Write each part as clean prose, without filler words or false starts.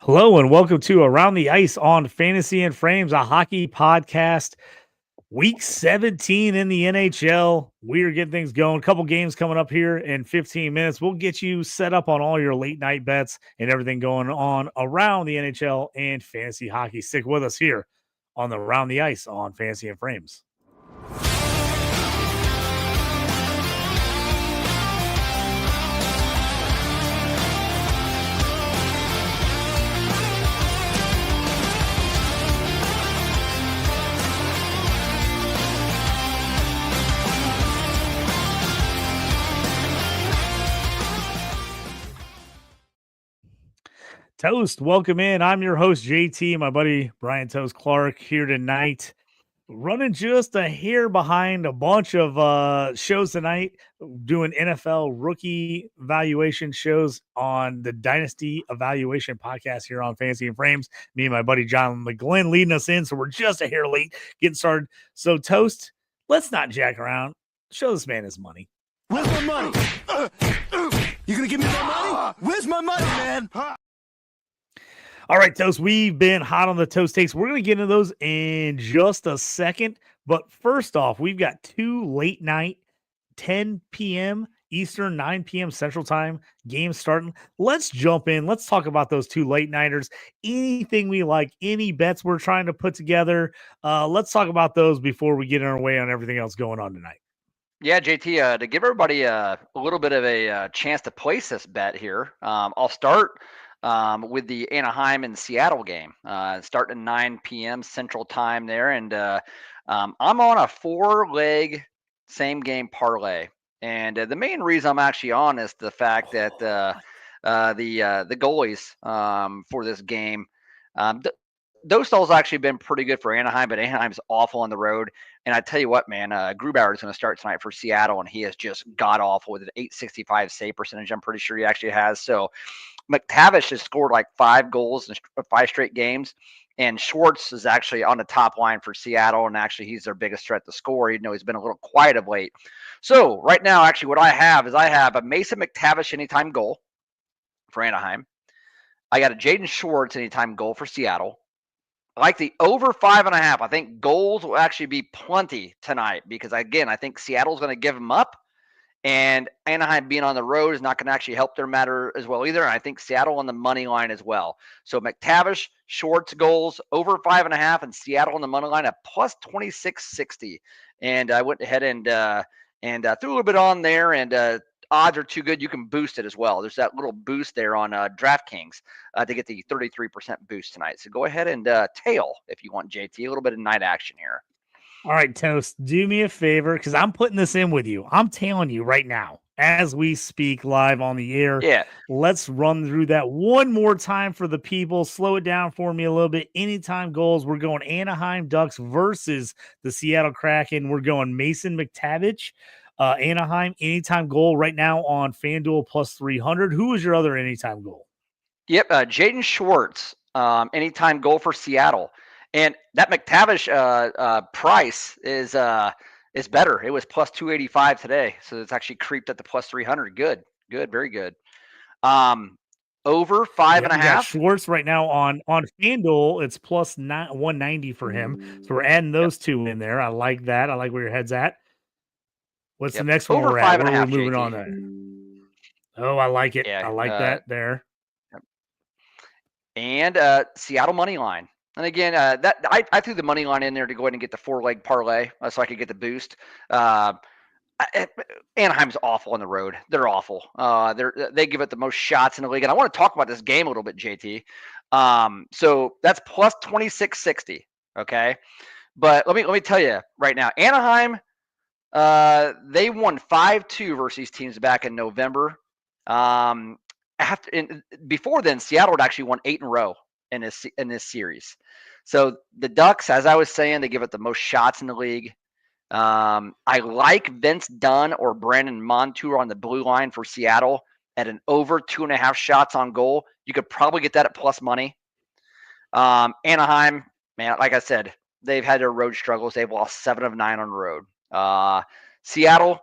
Hello and welcome to Around the Ice on Fantasy and Frames, a hockey podcast. Week 17 in the NHL. We are getting things going. A couple games coming up here in 15 minutes. We'll get you set up on all your late night bets and everything going on around the NHL and fantasy hockey. Stick with us here on the Around the Ice on Fantasy and Frames. Toast, welcome in. I'm your host, JT, my buddy Bryan Toast Clark here tonight. Running just a hair behind a bunch of shows tonight, doing NFL rookie evaluation shows on the Dynasty Evaluation podcast here on Fantasy and Frames. Me and my buddy John McGlynn leading us in, so we're just a hair late getting started. So, Toast, let's not jack around. Show this man his money. Where's my money? You gonna give me my money? Where's my money, man? All right, Toast, we've been hot on the Toast takes. We're going to get into those in just a second. But first off, we've got two late night, 10 p.m. Eastern, 9 p.m. Central Time games starting. Let's jump in. Let's talk about those two late nighters. Anything we like, any bets we're trying to put together. Let's talk about those before we get our way on everything else going on tonight. Yeah, JT, to give everybody a little bit of a chance to place this bet here, I'll start with the Anaheim and Seattle game, starting at 9 p.m. Central Time there. And I'm on a 4-leg same game parlay. And the main reason I'm actually on is the fact that the goalies for this game, Dostal's actually been pretty good for Anaheim, but Anaheim's awful on the road. And I tell you what, man, Grubauer is going to start tonight for Seattle, and he is just god-awful with an .865 save percentage. I'm pretty sure he actually has. So McTavish has scored like 5 goals in 5 straight games, and Schwartz is actually on the top line for Seattle, and actually he's their biggest threat to score, even though he's been a little quiet of late. So right now, actually, what I have a Mason McTavish anytime goal for Anaheim. I got a Jaden Schwartz anytime goal for Seattle. I like the over 5.5. I think goals will actually be plenty tonight because, again, I think Seattle's going to give them up. And Anaheim being on the road is not going to actually help their matter as well either. And I think Seattle on the money line as well. So McTavish, Schwartz goals, over 5.5, and Seattle on the money line at plus 26.60. And I went ahead and threw a little bit on there, and odds are too good. You can boost it as well. There's that little boost there on DraftKings to get the 33% boost tonight. So go ahead and tail if you want, JT. A little bit of night action here. All right, Toast, do me a favor because I'm putting this in with you. I'm tailing you right now as we speak live on the air. Yeah. Let's run through that one more time for the people. Slow it down for me a little bit. Anytime goals, we're going Anaheim Ducks versus the Seattle Kraken. We're going Mason McTavish, Anaheim, anytime goal right now on FanDuel plus 300. Who was your other anytime goal? Yep, Jaden Schwartz, anytime goal for Seattle. And that McTavish price is better. It was plus 285 today, so it's actually creeped at the plus 300. Good, very good. Over 5.5. Schwartz right now on FanDuel, it's plus 190 for him. So we're adding those two in there. I like that. I like where your head's at. What's the next one over we're at? Where are we 5.5, moving JT. on there? Oh, I like it. Yeah, I like that there. And Seattle money line. And again, I threw the money line in there to go ahead and get the 4-leg parlay so I could get the boost. Anaheim's awful on the road. They're awful. They give it the most shots in the league. And I want to talk about this game a little bit, JT. So that's plus 26.60. Okay. But let me tell you right now, Anaheim, they won 5-2 versus these teams back in November. Before then, Seattle had actually won 8 in a row in this series. So the Ducks, as I was saying, they give it the most shots in the league. I like Vince Dunn or Brandon Montour on the blue line for Seattle at an over 2.5 shots on goal. You could probably get that at plus money. Anaheim, man, like I said, they've had their road struggles. They've lost 7 of 9 on the road. Seattle,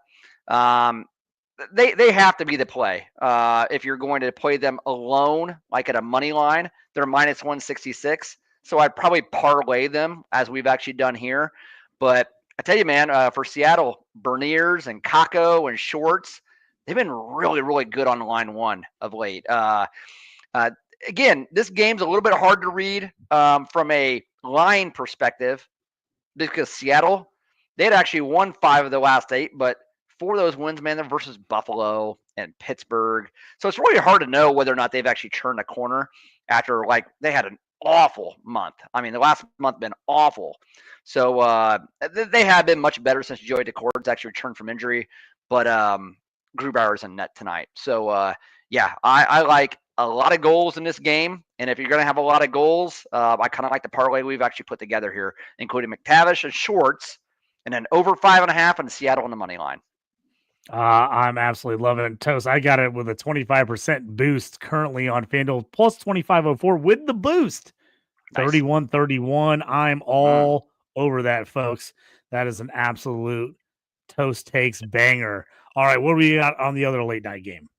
they have to be the play. If you're going to play them alone, like at a money line, they're minus 166. So I'd probably parlay them as we've actually done here. But I tell you, man, for Seattle, Berniers and Kako and Shorts, they've been really, really good on line one of late. Again, this game's a little bit hard to read from a line perspective because Seattle, they had actually won 5 of the last 8, but 4 of those wins, man, they're versus Buffalo and Pittsburgh. So it's really hard to know whether or not they've actually turned a corner after, like, they had an awful month. I mean, the last month been awful. So they have been much better since Joey DeCord's actually returned from injury, but Grubauer's in net tonight. So, yeah, I like a lot of goals in this game. And if you're going to have a lot of goals, I kind of like the parlay we've actually put together here, including McTavish and Shorts, and then over 5.5 and Seattle on the money line. I'm absolutely loving it. Toast, I got it with a 25% boost currently on FanDuel, plus 2504 with the boost. Nice. 31-31. I'm all over that, folks. That is an absolute Toast Takes banger. All right, what do we got on the other late night game?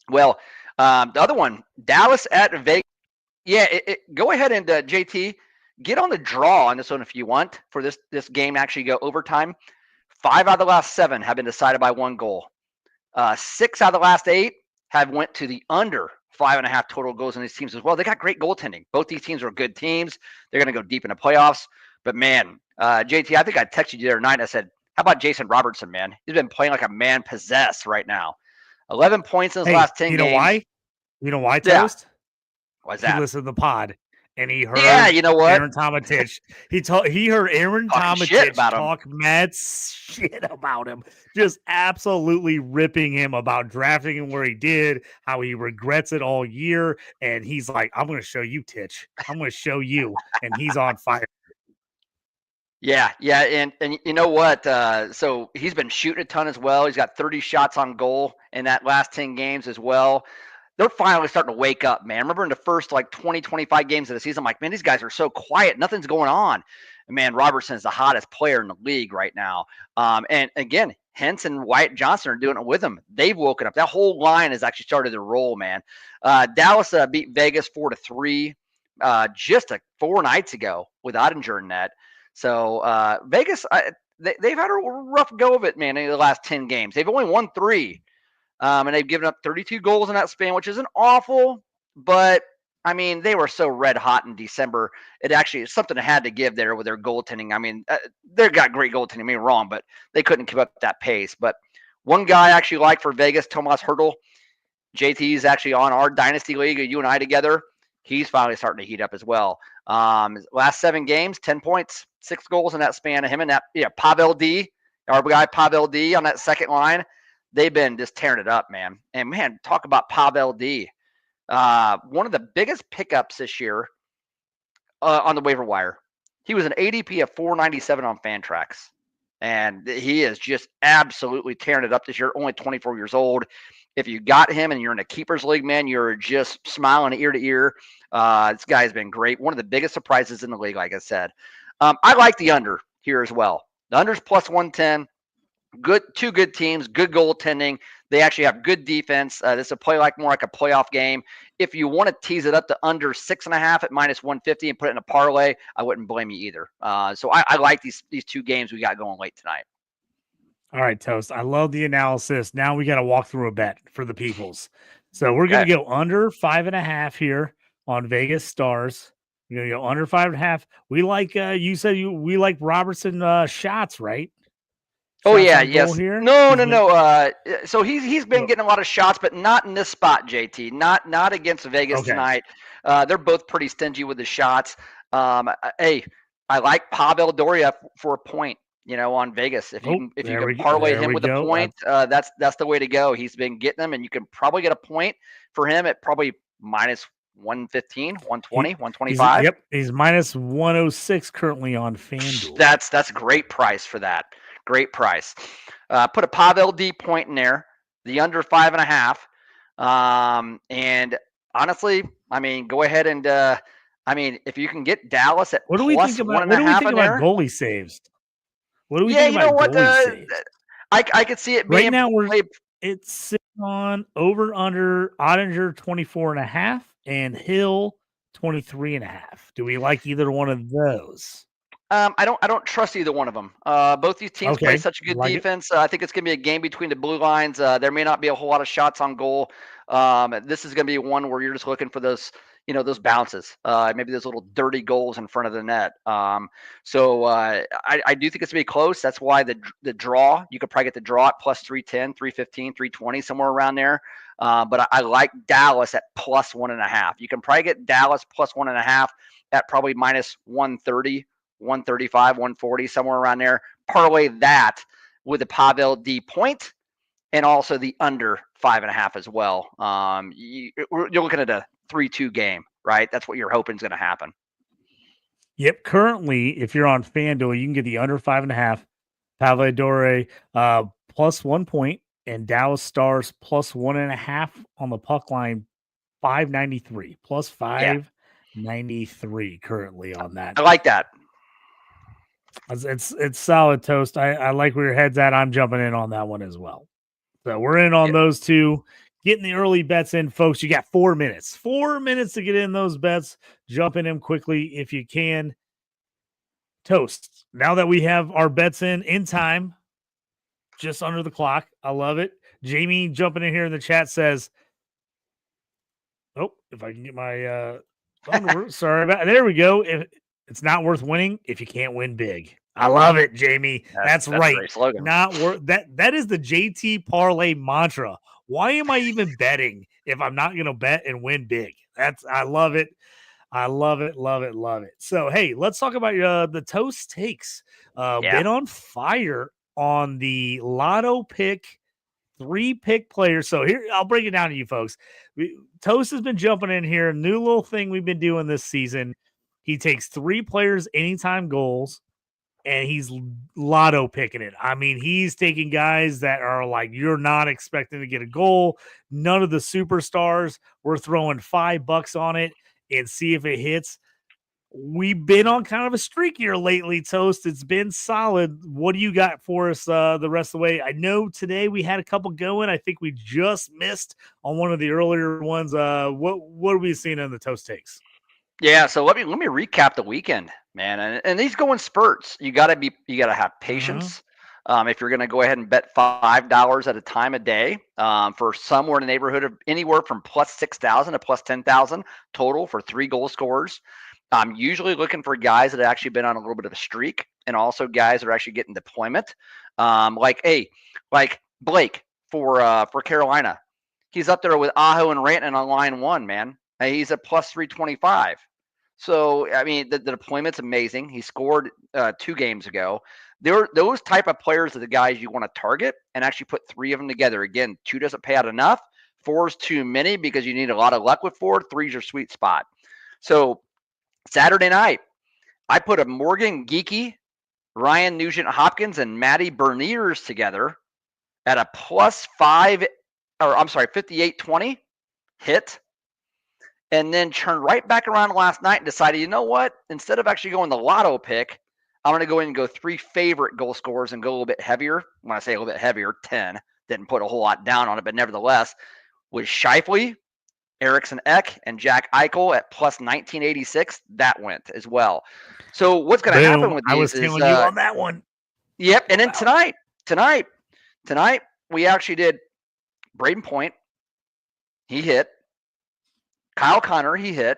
Well, the other one, Dallas at Vegas. Yeah, go ahead and JT, get on the draw on this one if you want for this game to actually go overtime. 5 out of the last 7 have been decided by 1 goal. 6 out of the last 8 have went to the under 5.5 total goals in these teams as well. They got great goaltending. Both these teams are good teams. They're going to go deep in the playoffs. But, man, JT, I think I texted you the other night. I said, how about Jason Robertson, man? He's been playing like a man possessed right now. 11 points in his last 10 games. You know why? You know why, Toast? Yeah. Why's that? He listened to the pod. And he heard you know what? Aaron Tometich. He heard Aaron Tometich talk mad shit about him. Just absolutely ripping him about drafting him where he did, how he regrets it all year. And he's like, I'm going to show you, Titch. I'm going to show you. And he's on fire. Yeah. And you know what? So he's been shooting a ton as well. He's got 30 shots on goal in that last 10 games as well. They're finally starting to wake up, man. I remember in the first 20, 25 games of the season, I'm like, man, these guys are so quiet. Nothing's going on. And man, Robertson's the hottest player in the league right now. And again, Hentz and Wyatt Johnson are doing it with him. They've woken up. That whole line has actually started to roll, man. Dallas beat Vegas 4-3 just 4 nights ago with Ottinger in net. So Vegas, they've had a rough go of it, man, in the last 10 games. They've only won 3. And they've given up 32 goals in that span, which isn't awful, but I mean, they were so red hot in December. It actually is something that had to give there with their goaltending. I mean, they've got great goaltending, don't get me wrong, but they couldn't keep up that pace. But one guy I actually like for Vegas, Tomas Hertl, JT is actually on our Dynasty League, you and I together. He's finally starting to heat up as well. Last 7 games, 10 points, 6 goals in that span of him and that, Pavel D, our guy Pavel D on that second line. They've been just tearing it up, man. And, man, talk about Pavel D. One of the biggest pickups this year on the waiver wire. He was an ADP of 497 on Fantrax. And he is just absolutely tearing it up this year, only 24 years old. If you got him and you're in a keepers league, man, you're just smiling ear to ear. This guy has been great. One of the biggest surprises in the league, like I said. I like the under here as well. The under's plus 110. Good, 2 good teams, good goaltending. They actually have good defense. This will play more like a playoff game. If you want to tease it up to under 6.5 at minus 150 and put it in a parlay, I wouldn't blame you either. So I like these 2 games we got going late tonight. All right, Toast. I love the analysis. Now we got to walk through a bet for the peoples. So we're going to go under 5.5 here on Vegas Stars. You're going to go under 5.5. We like you said we like Robertson shots, right? Oh yeah, yes. Here? No. So he's been getting a lot of shots, but not in this spot, JT. Not against Vegas tonight. They're both pretty stingy with the shots. Hey, I like Pavel Doria for a point. On Vegas, if you can parlay him with a point, that's the way to go. He's been getting them, and you can probably get a point for him at probably minus 115, 120, 125. Yep, he's minus 106 currently on FanDuel. That's a great price for that. Great price. Put a Pavel D point in there, the under 5.5. And honestly, I mean, go ahead and I mean, if you can get Dallas at What do we think plus about? one and What a do we half think in about there, goalie saves? What do we yeah, think you know about what? goalie saves? I could see it Right being now, played. it's sitting on over under Ottinger 24.5 and Hill 23.5. Do we like either one of those? I don't trust either one of them. Both these teams play Okay, such good like it. defense. I think it's going to be a game between the blue lines. There may not be a whole lot of shots on goal. This is going to be one where you're just looking for those, those bounces. Maybe those little dirty goals in front of the net. I do think it's going to be close. That's why the draw, you could probably get the draw at plus 310, 315, 320, somewhere around there. But I like Dallas at plus 1.5. You can probably get Dallas plus 1.5 at probably minus 130. 135, 140, somewhere around there. Parlay that with the Pavel D point and also the under 5.5 as well. You're looking at a 3-2 game, right? That's what you're hoping is going to happen. Yep. Currently, if you're on FanDuel, you can get the under 5.5, Pavel Dore plus 1 point, and Dallas Stars plus 1.5 on the puck line, 593 plus Yeah. 593 currently on that. I like that. It's solid, Toast. I like where your head's at. I'm jumping in on that one as well. So we're in on those two. Getting the early bets in, folks. You got 4 minutes. 4 minutes to get in those bets. Jump in them quickly if you can. Toast. Now that we have our bets in time, just under the clock. I love it. Jamie jumping in here in the chat says, "Oh, if I can get my sorry about there we go. If it's not worth winning if you can't win big." I love it, Jamie. That's right. A great slogan. Not worth that is the JT parlay mantra. Why am I even betting if I'm not going to bet and win big? I love it. I love it, love it, love it. So, hey, let's talk about the Toast takes. Been on fire on the lotto pick, 3-pick players. So here, I'll break it down to you folks. Toast has been jumping in here. New little thing we've been doing this season. He takes 3 players anytime goals, and he's lotto picking it. I mean, he's taking guys that are like you're not expecting to get a goal. None of the superstars. We're throwing $5 on it and see if it hits. We've been on kind of a streak here lately, Toast. It's been solid. What do you got for us the rest of the way? I know today we had a couple going. I think we just missed on one of the earlier ones. What are we seeing in the Toast takes? Yeah, so let me recap the weekend, man. And these go in spurts. You gotta have patience. If you're gonna go ahead and bet $5 at a time a day, for somewhere in the neighborhood of anywhere from plus 6,000 to plus 10,000 total for 3 goal scorers. I'm usually looking for guys that have actually been on a little bit of a streak, and also guys that are actually getting deployment. Like Blake for Carolina. He's up there with Aho and Rantanen on line 1, man. He's at plus 325. So, I mean, the deployment's amazing. He scored 2 games ago. Those type of players are the guys you want to target and actually put 3 of them together. Again, 2 doesn't pay out enough. 4 is too many because you need a lot of luck with 4. 3 is your sweet spot. So, Saturday night, I put a Morgan Geeky, Ryan Nugent-Hopkins, and Matty Berniers together at a plus 58-20 hit. And then turned right back around last night and decided, you know what? Instead of actually going the lotto pick, I'm going to go in and go 3 favorite goal scorers and go a little bit heavier. When I say a little bit heavier, 10. Didn't put a whole lot down on it, but nevertheless, with Scheifele, Eriksson Ek, and Jack Eichel at plus 1986, that went as well. So what's going to happen with these I was telling you on that one. Yep. And then tonight, we actually did Braden Point. He hit. Kyle Connor, he hit,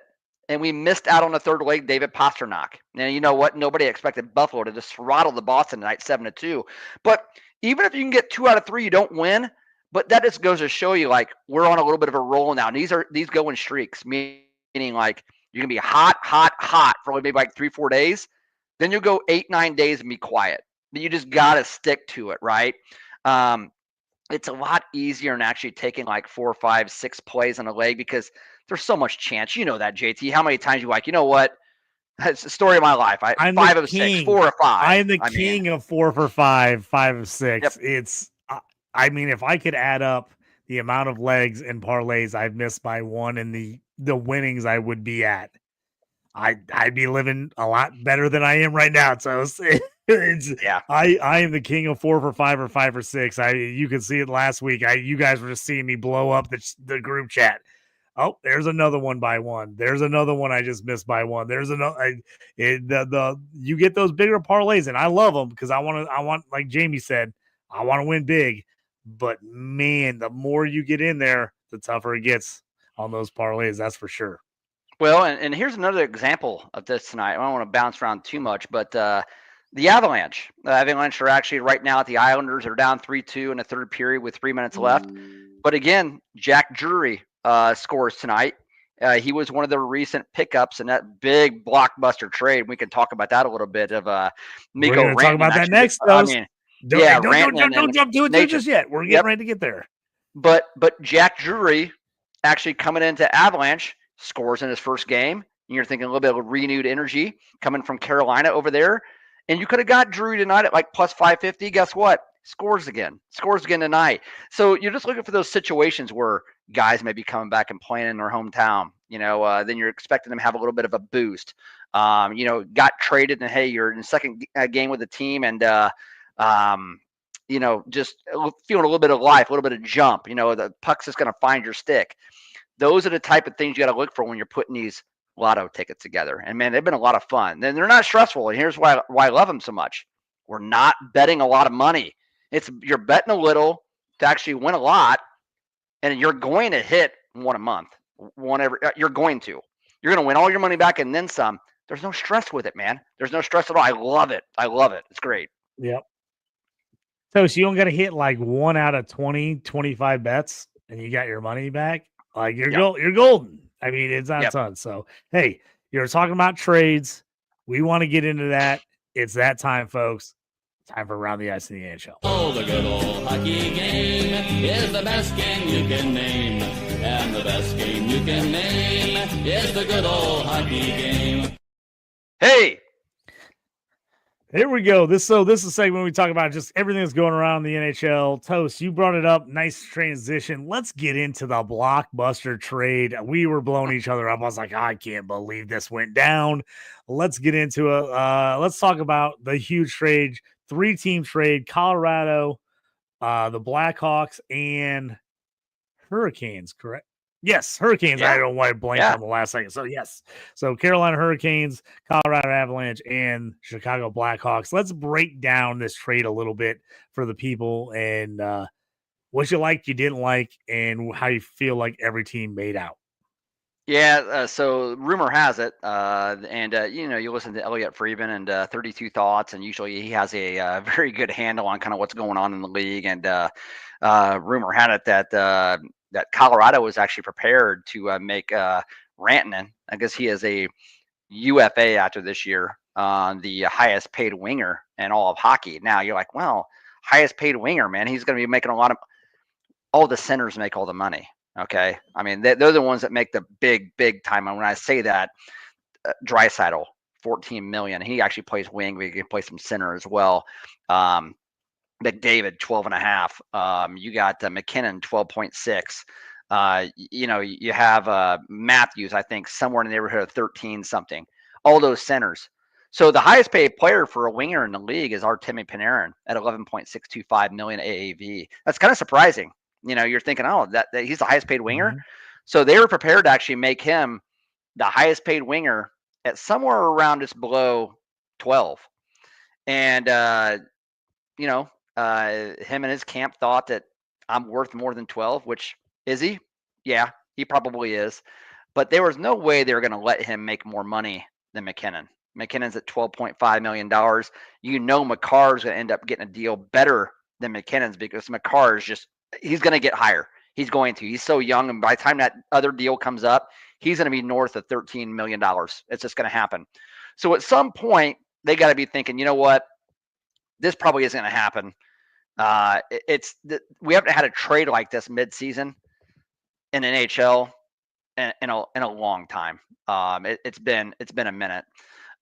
and we missed out on the third leg, David Pastrnak. And you know what? Nobody expected Buffalo to just throttle the Boston tonight 7-2. But even if you can get 2 out of 3, you don't win. But that just goes to show you, like, we're on a little bit of a roll now. And these go in streaks, meaning like you're going to be hot for maybe like 3-4 days. Then you'll go 8-9 days and be quiet. But you just got to stick to it, right? It's a lot easier than actually taking like 4, 5, 6 plays on a leg because there's so much chance. You know that, JT. How many times you like, you know what? It's the story of my life. I'm 5 of 6, 4 of 5. I'm the king of 4 for 5, 5 of 6. Yep. It's, I mean, if I could add up the amount of legs and parlays I've missed by 1 and the winnings I would be at, I'd be living a lot better than I am right now. So Yeah. I am the king of 4 for 5 or 5 for 6. You can see it last week. You guys were just seeing me blow up the group chat. Oh, there's another one by one. There's another one I just missed by one. There's another. You get those bigger parlays, and I love them because I want like Jamie said, I want to win big. But man, the more you get in there, the tougher it gets on those parlays. That's for sure. Well, and here's another example of this tonight. I don't want to bounce around too much, but the Avalanche. The Avalanche are actually right now at the Islanders. They're down 3-2 in the third period with 3 minutes left. But again, Jack Drury scores tonight. He was one of the recent pickups in that big blockbuster trade. We can talk about that a little bit. Of Mikko We're going to talk about that next. I mean, don't jump to it just yet. We're getting ready to get there. But Jack Drury actually coming into Avalanche scores in his first game. And you're thinking a little bit of renewed energy coming from Carolina over there. And you could have got Drury tonight at like plus 550. Guess what? Scores again tonight. So you're just looking for those situations where guys may be coming back and playing in their hometown. Then you're expecting them to have a little bit of a boost. Got traded and hey, you're in the second game with the team and just feeling a little bit of life, a little bit of jump. The puck's just going to find your stick. Those are the type of things you got to look for when you're putting these lotto tickets together. And man, they've been a lot of fun. And they're not stressful. And here's why I love them so much. We're not betting a lot of money. You're betting a little to actually win a lot, and you're going to hit one a month. You're going to win all your money back and then some. There's no stress with it, man. There's no stress at all. I love it. It's great. Yep. So you don't got to hit like 1 out of 20, 25 bets, and you got your money back. Like you're golden. I mean, it's not fun. So hey, you're talking about trades. We want to get into that. It's that time, folks. Time for Around the Ice in the NHL. Oh, the good old hockey game is the best game you can name. And the best game you can name is the good old hockey game. Hey! Here we go. This is a segment we talk about just everything that's going around in the NHL. Toast, you brought it up. Nice transition. Let's get into the blockbuster trade. We were blowing each other up. I was like, I can't believe this went down. Let's get into it. Let's talk about the huge trade. 3-team trade, Colorado, the Blackhawks, and Hurricanes, correct? Yes, Hurricanes. Yeah. I don't know why I blanked on the last second. So, yes. So, Carolina Hurricanes, Colorado Avalanche, and Chicago Blackhawks. Let's break down this trade a little bit for the people and what you liked, you didn't like, and how you feel like every team made out. Yeah, so rumor has it, you listen to Elliot Friedman and 32 Thoughts, and usually he has a very good handle on kind of what's going on in the league. And rumor had it that Colorado was actually prepared to make Rantanen, I guess he is a UFA after this year, the highest paid winger in all of hockey. Now you're like, well, highest paid winger, man, he's going to be making all the centers make all the money. Okay, I mean they're the ones that make the big time. And when I say that, Draisaitl, $14 million. He actually plays wing, but he can play some center as well. McDavid, 12.5. You got McKinnon, 12.6. You have Matthews, I think somewhere in the neighborhood of 13 something. All those centers. So the highest paid player for a winger in the league is Artemi Panarin at 11.625 million AAV. That's kind of surprising. You're thinking, that he's the highest paid winger. Mm-hmm. So they were prepared to actually make him the highest paid winger at somewhere around just below 12. And, him and his camp thought that I'm worth more than 12, which is he? Yeah, he probably is. But there was no way they were going to let him make more money than McKinnon. McKinnon's at $12.5 million. Makar's going to end up getting a deal better than McKinnon's because Makar is he's going to get higher. He's going to. He's so young, and by the time that other deal comes up, he's going to be north of $13 million. It's just going to happen. So at some point, they got to be thinking, you know what? This probably isn't going to happen. We haven't had a trade like this mid-season in NHL in a long time. It's been a minute.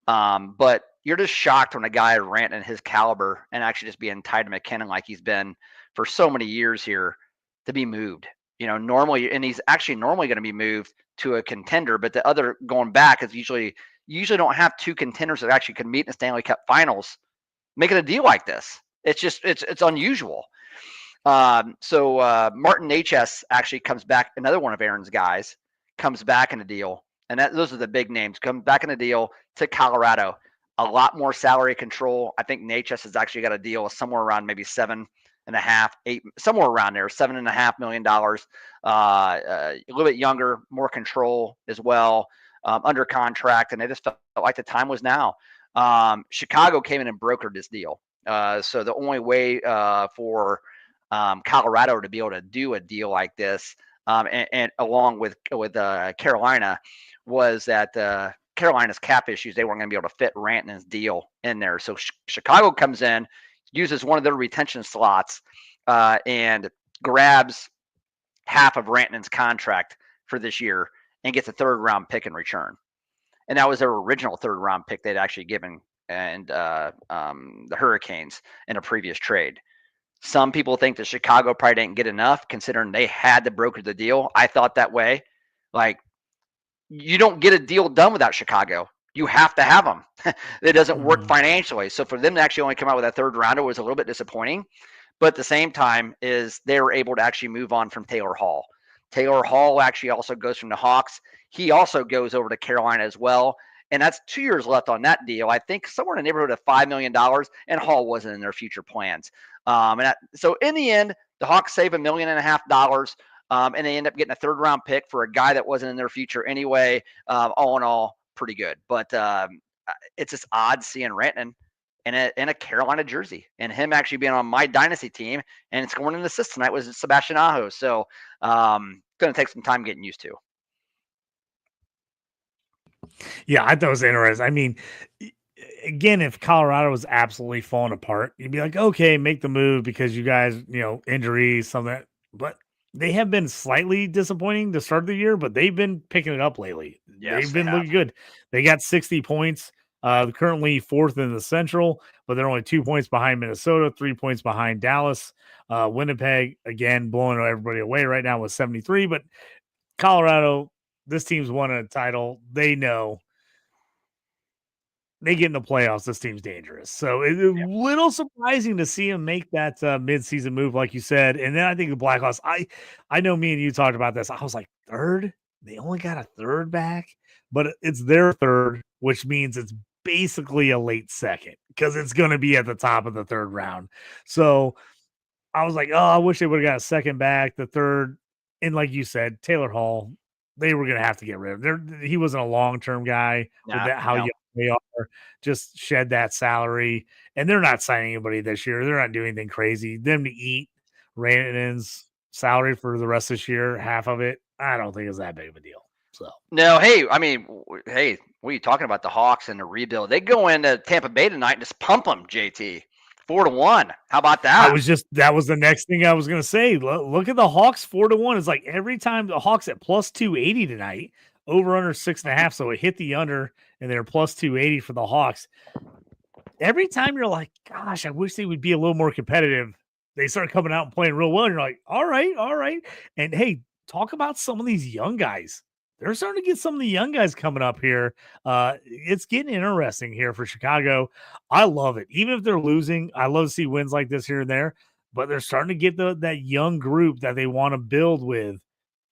But you're just shocked when a guy Rantanen his caliber and actually just being tied to McKinnon like he's been for so many years here to be moved. Normally, and he's actually normally going to be moved to a contender, but the other going back is usually you usually don't have two contenders that actually can meet in the Stanley Cup Finals making a deal like this. It's unusual. So Martin HS actually comes back. Another one of Aaron's guys comes back in the deal, and those are the big names. Come back in the deal to Colorado. A lot more salary control. I think HS has actually got a deal somewhere around maybe $7.5, $8, somewhere around there, $7.5 million. A little bit younger, more control as well, under contract, and they just felt like the time was now. Chicago came in and brokered this deal. So the only way for Colorado to be able to do a deal like this, and along with Carolina, was that Carolina's cap issues, they weren't going to be able to fit Rantanen's deal in there. So Chicago comes in, uses one of their retention slots, and grabs half of Rantanen's contract for this year and gets a 3rd-round pick in return. And that was their original 3rd-round pick they'd actually given and the Hurricanes in a previous trade. Some people think that Chicago probably didn't get enough considering they had to broker the deal. I thought that way. Like, you don't get a deal done without Chicago. You have to have them. It doesn't work financially. So for them to actually only come out with a 3rd rounder was a little bit disappointing. But at the same time is they were able to actually move on from Taylor Hall. Taylor Hall actually also goes from the Hawks. He also goes over to Carolina as well. And that's 2 years left on that deal. I think somewhere in the neighborhood of $5 million, and Hall wasn't in their future plans. So in the end, the Hawks save $1.5 million, and they end up getting a 3rd-round pick for a guy that wasn't in their future anyway. All in all, pretty good. But it's just odd seeing Rantanen in a Carolina jersey, and him actually being on my Dynasty team and scoring an assist tonight was Sebastian Aho. So going to take some time getting used to. Yeah, I thought it was interesting. I mean, again, if Colorado was absolutely falling apart, you'd be like, okay, make the move because you guys, injuries, something. But they have been slightly disappointing to start the year, but they've been picking it up lately. Yes, they've been looking good. They got 60 points, currently 4th in the Central, but they're only 2 points behind Minnesota, 3 points behind Dallas. Winnipeg, again, blowing everybody away right now with 73. But Colorado, this team's won a title. They know they get in the playoffs. This team's dangerous. So it's a little surprising to see him make that midseason move, like you said. And then I think the Blackhawks, I know me and you talked about this. I was like, 3rd? They only got a 3rd back, but it's their 3rd, which means it's basically a late 2nd because it's going to be at the top of the 3rd round. So I was like, oh, I wish they would have got a 2nd back, the 3rd. And like you said, Taylor Hall, they were going to have to get rid of him. He wasn't a long-term guy with that, how young they are. Just shed that salary. And they're not signing anybody this year. They're not doing anything crazy. Them to eat Rantanen's salary for the rest of this year, half of it, I don't think is that big of a deal. So no, what are you talking about? The Hawks and the rebuild? They go into Tampa Bay tonight and just pump them, JT. 4-1. How about that? That was the next thing I was going to say. Look at the Hawks 4-1. It's like every time the Hawks at plus 280 tonight, over under 6.5. So it hit the under and they're plus 280 for the Hawks. Every time you're like, gosh, I wish they would be a little more competitive. They start coming out and playing real well. And you're like, all right. And hey, talk about some of these young guys. They're starting to get some of the young guys coming up here. It's getting interesting here for Chicago. I love it. Even if they're losing, I love to see wins like this here and there. But they're starting to get that young group that they want to build with.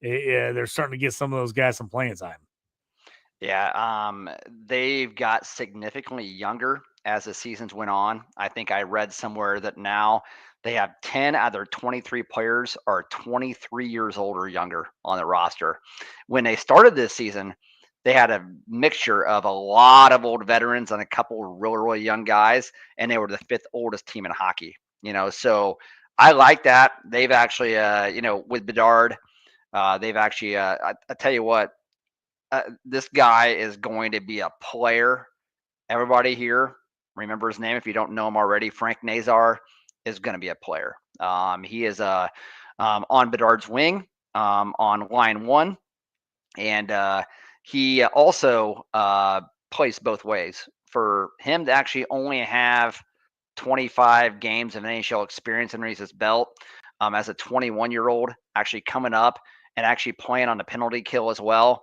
They're starting to get some of those guys some playing time. Yeah, they've got significantly younger as the seasons went on. I think I read somewhere that now they have 10 out of their 23 players are 23 years old or younger on the roster. When they started this season, they had a mixture of a lot of old veterans and a couple of really, really young guys, and they were the 5th oldest team in hockey. So I like that. They've actually, with Bedard, they've actually, I tell you what, this guy is going to be a player. Everybody here, remember his name if you don't know him already. Frank Nazar is going to be a player. He is on Bedard's wing on line 1. And he also plays both ways. For him to actually only have 25 games of NHL experience underneath his belt as a 21-year-old, actually coming up and actually playing on the penalty kill as well,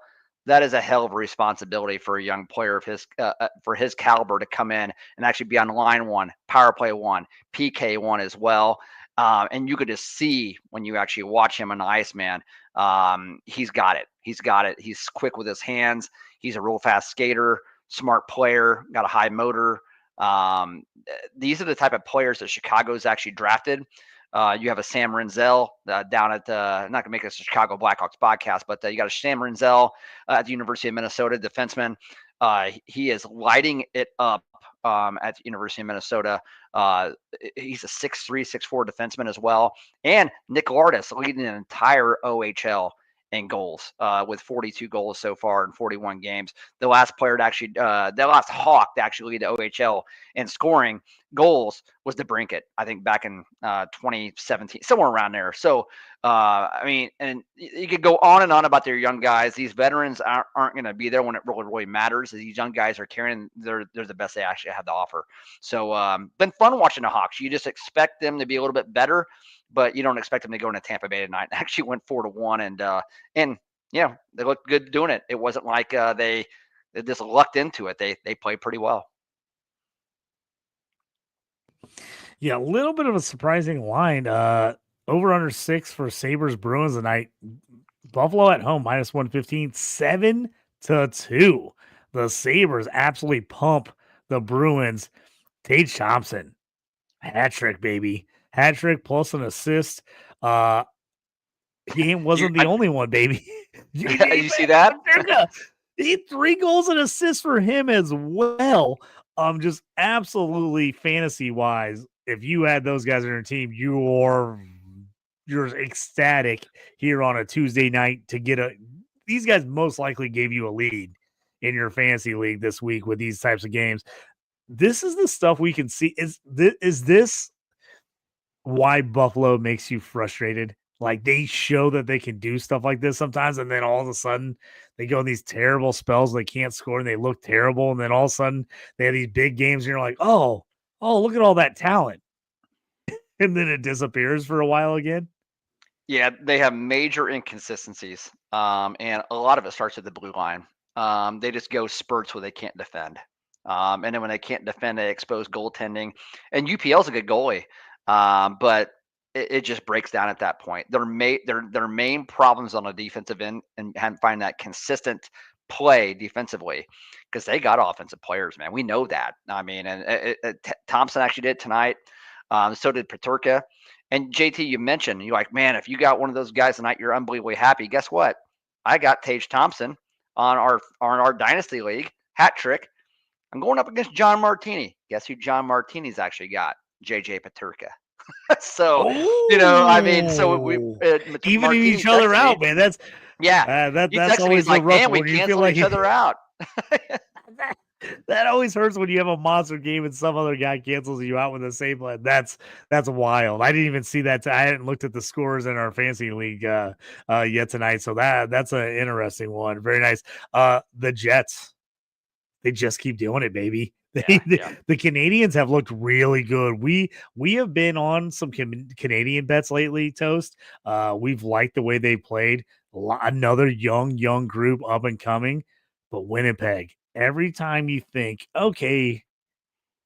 that is a hell of a responsibility for a young player of his for his caliber to come in and actually be on line one, power play one, PK one as well. And you could just see when you actually watch him on the ice, man. He's got it. He's got it. He's quick with his hands. He's a real fast skater, smart player, got a high motor. These are the type of players that Chicago's actually drafted. You have a Sam Renzel down at I'm not gonna make this a Chicago Blackhawks podcast, but you got a Sam Renzel at the University of Minnesota, defenseman. He is lighting it up at the University of Minnesota. He's a 6'3", 6'4" defenseman as well. And Nick Lardis leading an entire OHL in goals with 42 goals so far in 41 games. The last player to actually, the last Hawk to actually lead the OHL in scoring goals was DeBrincat, I think back in 2017, somewhere around there. So, I mean, and you could go on and on about their young guys. These veterans aren't going to be there when it really matters. These young guys are carrying, they're the best they actually have to offer. So, been fun watching the Hawks. You just expect them to be a little bit better, but you don't expect them to go into Tampa Bay tonight. Actually went 4-1, and yeah, they looked good doing it. It wasn't like they just lucked into it. They played pretty well. Yeah, a little bit of a surprising line. Over under 6 for Sabres Bruins tonight. Buffalo at home -115, 7-2. The Sabres absolutely pump the Bruins. Tage Thompson, hat trick, baby. Hat trick plus an assist. He wasn't the only one, baby. You see that? He had 3 goals and assists for him as well. Just absolutely fantasy wise, if you had those guys on your team, you're ecstatic here on a Tuesday night to get these guys most likely gave you a lead in your fantasy league this week with these types of games. This is the stuff we can see. Is this why Buffalo makes you frustrated? Like, they show that they can do stuff like this sometimes, and then all of a sudden they go in these terrible spells, they can't score, and they look terrible, and then all of a sudden they have these big games, and you're like, oh, look at all that talent. And then it disappears for a while again. Yeah, they have major inconsistencies, and a lot of it starts at the blue line. They just go spurts where they can't defend. And then when they can't defend, they expose goaltending. And UPL's a good goalie, but it just breaks down at that point. Their main problems on the defensive end and find that consistent play defensively, because they got offensive players, man. We know that. I mean, and Thompson actually did tonight. So did Peterka. And JT, you mentioned, you're like, man, if you got one of those guys tonight, you're unbelievably happy. Guess what? I got Tage Thompson on our Dynasty League, hat trick. I'm going up against John Martini. Guess who John Martini's actually got? JJ Peterka. So, I mean, so we even each other out, man. That's that's always like, rough man, we when you feel cancel like each other out. That always hurts when you have a monster game and some other guy cancels you out with the same plan. That's wild. I didn't even see that. I hadn't looked at the scores in our fantasy league yet tonight. So that's an interesting one. Very nice. The Jets, they just keep doing it, baby. The Canadians have looked really good. We have been on some Canadian bets lately, Toast. We've liked the way they played. Another young group up and coming, but Winnipeg. Every time you think, okay,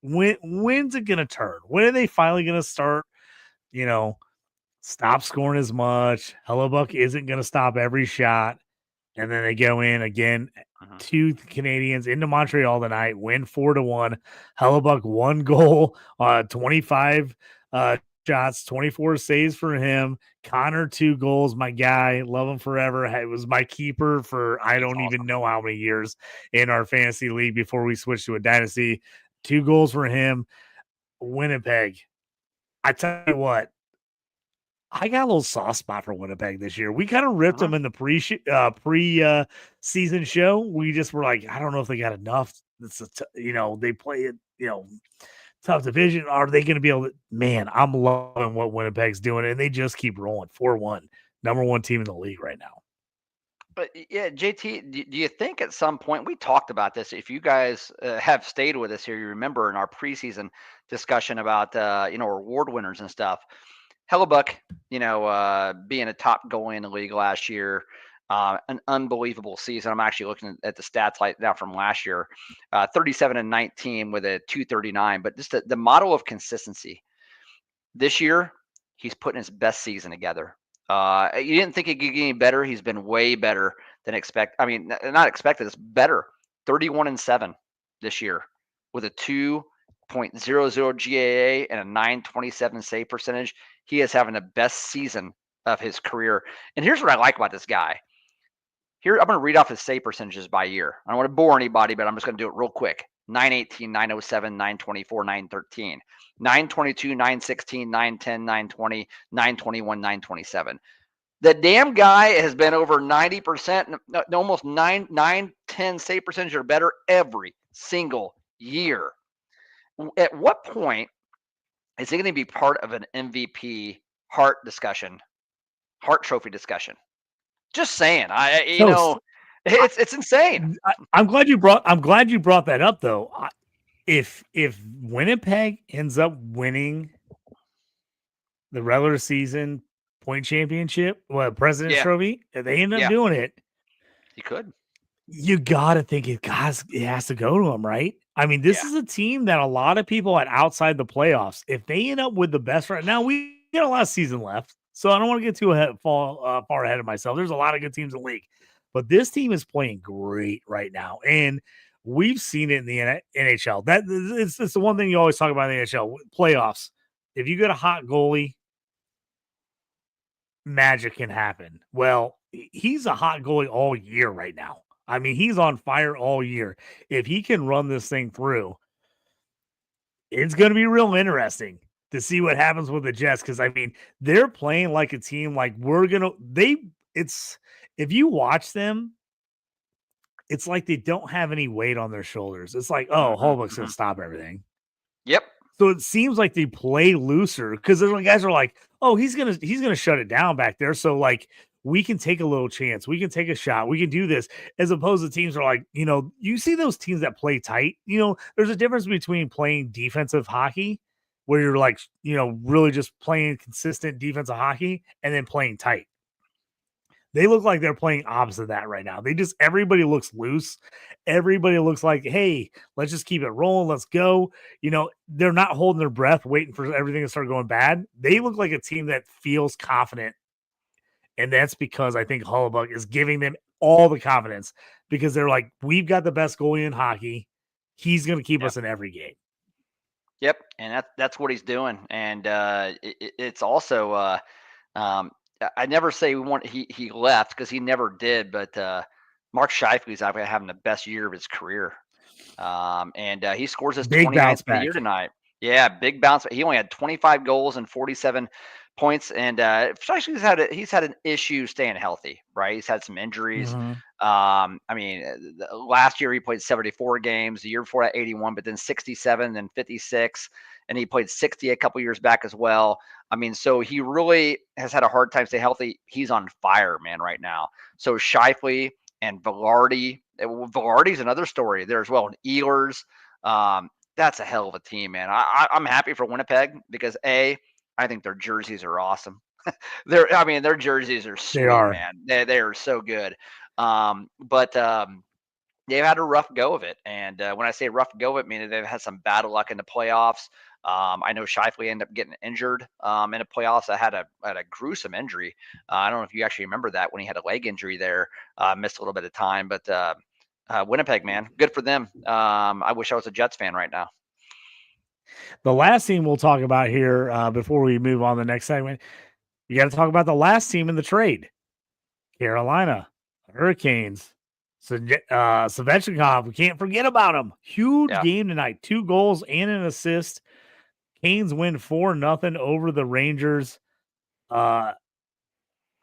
when's it gonna turn? When are they finally gonna start? Stop scoring as much. Hellebuck isn't gonna stop every shot, and then they go in again. 2 Canadians into Montreal tonight, win 4-1. Hellebuck 1 goal, 25 shots, 24 saves for him. Connor 2 goals, my guy, love him forever. It was my keeper for I don't even know how many years in our fantasy league before we switched to a dynasty. 2 goals for him. Winnipeg. I tell you what, I got a little soft spot for Winnipeg this year. We kind of ripped them in the pre-season show. We just were like, I don't know if they got enough. They play it, tough division. Are they going to be able to? Man, I'm loving what Winnipeg's doing, and they just keep rolling. 4-1, number 1 team in the league right now. But yeah, JT, do you think at some point, we talked about this, if you guys have stayed with us here, you remember in our preseason discussion about award winners and stuff. Hellebuck, being a top goalie in the league last year, An unbelievable season. I'm actually looking at the stats right now from last year, 37-19 with a 239. But just the model of consistency. This year, he's putting his best season together. You didn't think it could get any better. He's been way better than expected. I mean, not expected. It's better. 31-7 this year with a 2.00 GAA and a 927 save percentage. He is having the best season of his career. And here's what I like about this guy. Here, I'm going to read off his save percentages by year. I don't want to bore anybody, but I'm just going to do it real quick. 918, 907, 924, 913, 922, 916, 910, 920, 921, 927. The damn guy has been over 90%, almost 910 save percentage or better every single year. At what point is he going to be part of an MVP Hart Trophy discussion? Just saying. It's insane. I'm glad you brought that up though. If Winnipeg ends up winning the regular season point championship, President's Trophy, if they end up doing it, you got to think it has to go to them, right? I mean, this is a team that a lot of people had outside the playoffs. If they end up with the best right now, we got a lot of season left. So I don't want to get too far ahead of myself. There's a lot of good teams in the league, but this team is playing great right now, and we've seen it in the NHL. That it's the one thing you always talk about in the NHL playoffs. If you get a hot goalie, magic can happen. Well, he's a hot goalie all year right now. I mean, he's on fire all year. If he can run this thing through, it's going to be real interesting to see what happens with the Jets, because I mean, they're playing like a team. Like if you watch them, it's like they don't have any weight on their shoulders. It's like, oh, Holbuck's gonna stop everything. Yep. So it seems like they play looser because the guys are like, oh, he's gonna shut it down back there. So like we can take a little chance, we can take a shot, we can do this, as opposed to teams are like, you see those teams that play tight. There's a difference between playing defensive hockey, where you're like, really just playing consistent defensive hockey, and then playing tight. They look like they're playing opposite of that right now. Everybody looks loose. Everybody looks like, hey, let's just keep it rolling. Let's go. They're not holding their breath, waiting for everything to start going bad. They look like a team that feels confident. And that's because I think Holbuck is giving them all the confidence, because they're like, we've got the best goalie in hockey. He's going to keep us in every game. Yep, and that's what he's doing, and it's also I never say he left, because he never did, but Mark Scheifele's having the best year of his career, and he scores his 29th of the year tonight. Yeah, big bounce. He only had 25 goals and 47 points, and he's had an issue staying healthy, right? He's had some injuries. I mean, last year he played 74 games, the year before that 81, but then 67, then 56, and he played 60 a couple years back as well. I mean, so he really has had a hard time staying healthy. He's on fire, man, right now. So Scheifele and Velarde. Velarde's another story there as well. And Ehlers, that's a hell of a team, man. I'm happy for Winnipeg because I think their jerseys are awesome. Their jerseys are sweet, man. They are so good. But they've had a rough go of it. And when I say rough go of it, meaning they've had some bad luck in the playoffs. I know Scheifele ended up getting injured in the playoffs. I had a gruesome injury. I don't know if you actually remember that, when he had a leg injury there, missed a little bit of time. But Winnipeg, man, good for them. I wish I was a Jets fan right now. The last team we'll talk about here before we move on to the next segment, you got to talk about the last team in the trade, Carolina Hurricanes. So Svechnikov, we can't forget about him. Huge game tonight, 2 goals and an assist. Canes win 4-0 over the Rangers.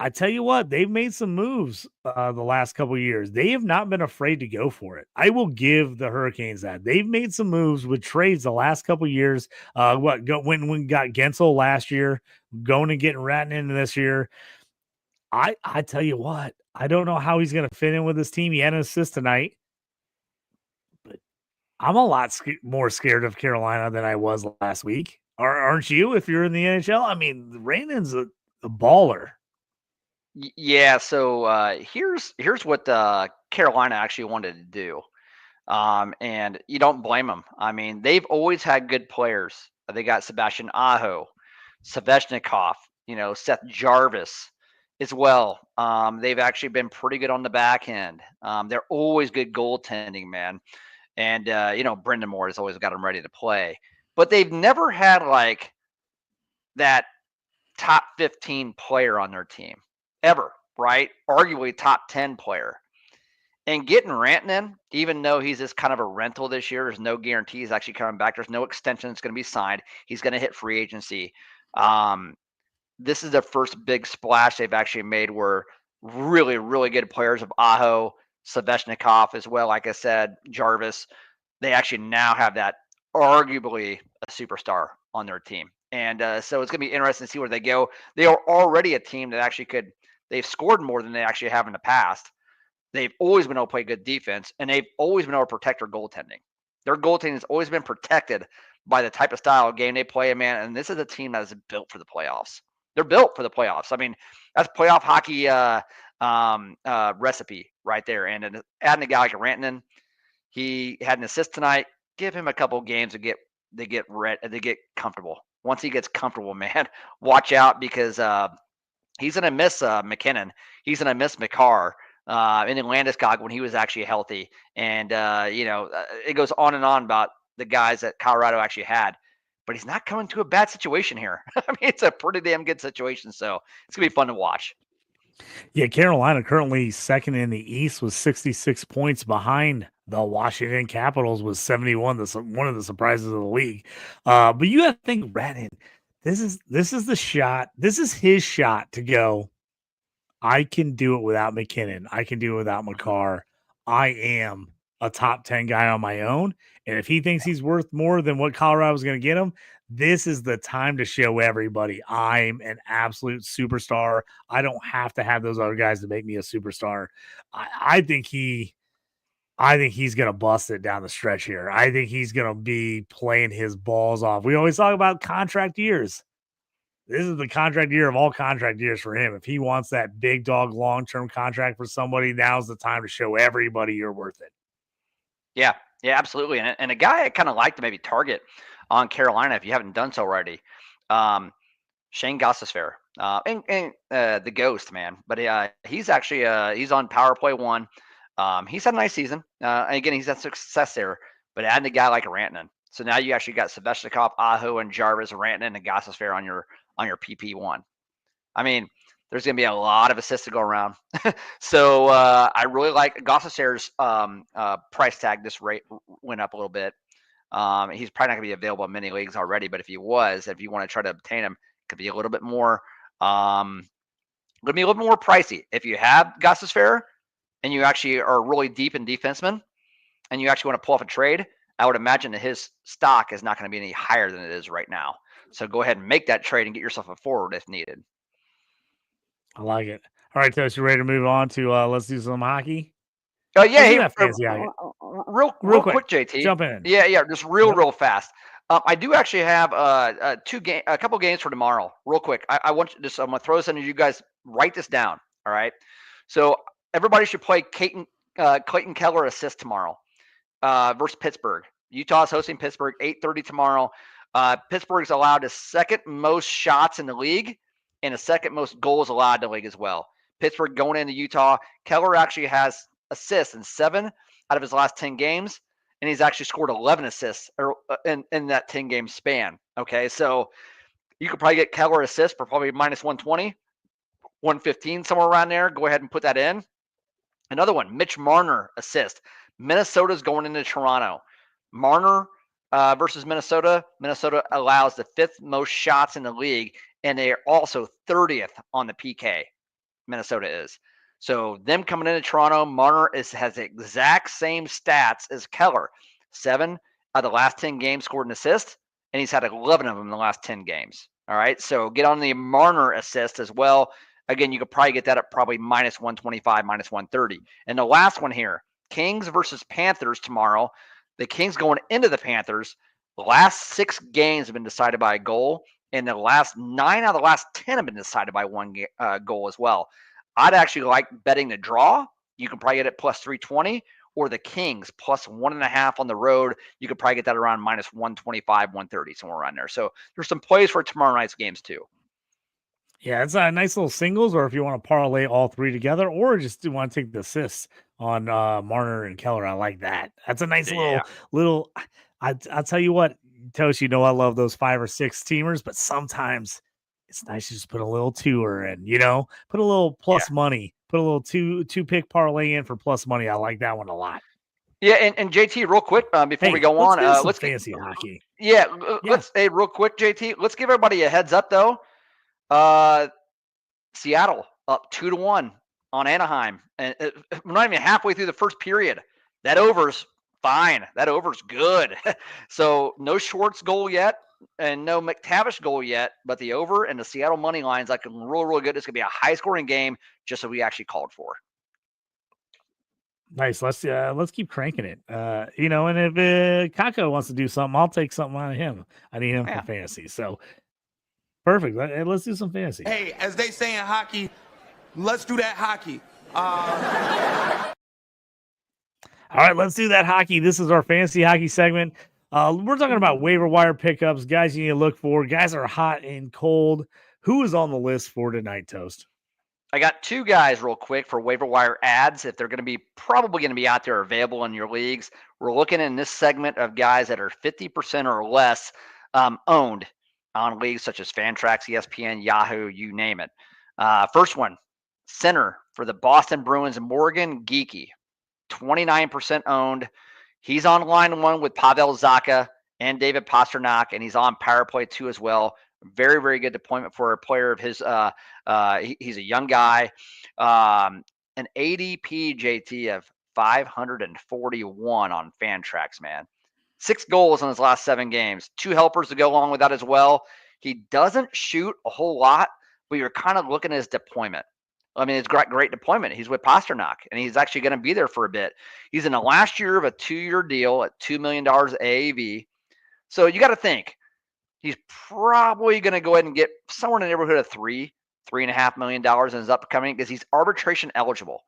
I tell you what, they've made some moves the last couple of years. They have not been afraid to go for it. I will give the Hurricanes that. They've made some moves with trades the last couple of years. When got Gensel last year, going and getting Ratton into this year. I tell you what, I don't know how he's going to fit in with this team. He had an assist tonight. But I'm a lot more scared of Carolina than I was last week. Aren't you, if you're in the NHL? I mean, Raymond's a baller. Yeah. So here's what Carolina actually wanted to do. And you don't blame them. I mean, they've always had good players. They got Sebastian Aho, Svechnikov, Seth Jarvis as well. They've actually been pretty good on the back end. They're always good goaltending, man. And, Brendan Moore has always got them ready to play. But they've never had like that top 15 player on their team ever, right? Arguably top 10 player. And getting Rantanen, even though he's just kind of a rental this year, there's no guarantee he's actually coming back. There's no extension that's going to be signed. He's going to hit free agency. This is the first big splash they've actually made where really, really good players of Aho, Svechnikov as well, like I said, Jarvis, they actually now have that arguably a superstar on their team. And so it's going to be interesting to see where they go. They are already a team that actually they've scored more than they actually have in the past. They've always been able to play good defense, and they've always been able to protect their goaltending. Their goaltending has always been protected by the type of style of game they play, man. And this is a team that is built for the playoffs. They're built for the playoffs. I mean, that's playoff hockey recipe right there. And adding a guy like Rantanen, he had an assist tonight. Give him a couple of games to get comfortable. Once he gets comfortable, man, watch out because he's going to miss McKinnon. He's going to miss McCarr. In Landeskog when he was actually healthy. And, it goes on and on about the guys that Colorado actually had. But he's not coming to a bad situation here. I mean, it's a pretty damn good situation. So it's going to be fun to watch. Yeah, Carolina currently second in the East with 66 points behind the Washington Capitals with 71. One of the surprises of the league. But you have to think, Rantanen, this is the shot. This is his shot to go. I can do it without McKinnon. I can do it without McCarr. I am a top 10 guy on my own. And if he thinks he's worth more than what Colorado is going to get him, this is the time to show everybody I'm an absolute superstar. I don't have to have those other guys to make me a superstar. I think he's going to bust it down the stretch here. I think he's going to be playing his balls off. We always talk about contract years. This is the contract year of all contract years for him. If he wants that big dog long-term contract for somebody, now's the time to show everybody you're worth it. Yeah, absolutely. And a guy I kind of like to maybe target on Carolina, if you haven't done so already, Shane Gostisbehere, and the Ghost, man. But he's actually he's on Power Play 1. He's had a nice season. And again, he's had success there. But adding a guy like Rantanen. So now you actually got Svechnikov, Aho, and Jarvis, Rantanen, and Gostisbehere on your PP1. I mean, there's going to be a lot of assists to go around. So I really like Gostisbehere's price tag. This rate went up a little bit. He's probably not going to be available in many leagues already, but if you want to try to obtain him, it could be a little bit more. Going to be a little bit more pricey. If you have Gostisbehere and you actually are really deep in defensemen and you actually want to pull off a trade, I would imagine that his stock is not going to be any higher than it is right now. So go ahead and make that trade and get yourself a forward if needed. I like it. All right, Toast, you ready to move on to let's do some hockey? Oh yeah, hey, real quick, JT. Jump in. Yeah, just real fast. I do actually have a couple games for tomorrow. Real quick, I want you I'm gonna throw this into you guys. Write this down. All right. So everybody should play Clayton Keller assist tomorrow versus Pittsburgh. Utah is hosting Pittsburgh 8:30 tomorrow. Pittsburgh's allowed the second most shots in the league and the second most goals allowed in the league as well. Pittsburgh going into Utah. Keller actually has assists in 7 out of his last 10 games, and he's actually scored 11 assists in that 10-game span. Okay, so you could probably get Keller assists for probably minus 120, 115, somewhere around there. Go ahead and put that in. Another one, Mitch Marner assist. Minnesota's going into Toronto. Marner versus Minnesota. Minnesota allows the 5th most shots in the league, and they are also 30th on the PK. Minnesota is. So them coming into Toronto, Marner has the exact same stats as Keller. 7 out of the last 10 games scored an assist, and he's had 11 of them in the last 10 games. All right, so get on the Marner assist as well. Again, you could probably get that at probably minus 125, minus 130. And the last one here, Kings versus Panthers tomorrow. The Kings going into the Panthers. The last 6 games have been decided by a goal, and the last 9 out of the last 10 have been decided by one goal as well. I'd actually like betting the draw. You can probably get it plus 320, or the Kings plus 1.5 on the road. You could probably get that around minus 125, 130, somewhere around there. So there's some plays for tomorrow night's games too. Yeah, it's a nice little singles, or if you want to parlay all three together, or just want to take the assists on Marner and Keller. I like that. That's a nice little. I'll tell you what, Tosh, I love those 5 or 6 teamers, but sometimes it's nice to just put a little twoer in, put a little plus money, put a little two pick parlay in for plus money. I like that one a lot. Yeah, and JT, real quick before we go on, let's fancy hockey. Yeah, let's real quick, JT. Let's give everybody a heads up though. Seattle up 2-1 on Anaheim, and we're not even halfway through the first period. That over's fine. That over's good. So no Schwartz goal yet, and no McTavish goal yet, but the over and the Seattle money line's like really, really good. It's gonna be a high scoring game, just as we actually called for. Nice. Let's keep cranking it. And if Kako wants to do something, I'll take something out of him. I need him for fantasy. So perfect. Let's do some fantasy. Hey, as they say in hockey, let's do that hockey. All right, let's do that hockey. This is our fantasy hockey segment. We're talking about waiver wire pickups, guys you need to look for. Guys are hot and cold. Who is on the list for tonight, Toast? I got 2 guys real quick for waiver wire ads. If they're going to be probably going to be out there available in your leagues, we're looking in this segment of guys that are 50% or less owned on leagues such as Fantrax, ESPN, Yahoo, you name it. First one, center for the Boston Bruins, Morgan Geekie, 29% owned. He's on line 1 with Pavel Zacha and David Pastrnak, and he's on power play 2 as well. Very, very good deployment for a player of his. He's a young guy. An ADP, JT, of 541 on Fantrax, man. 6 goals in his last 7 games. 2 helpers to go along with that as well. He doesn't shoot a whole lot, but you're kind of looking at his deployment. I mean, it's great deployment. He's with Pastrnak, and he's actually going to be there for a bit. He's in the last year of a 2-year deal at $2 million AAV. So you got to think. He's probably going to go ahead and get somewhere in the neighborhood of $3.5 million in his upcoming, because he's arbitration eligible.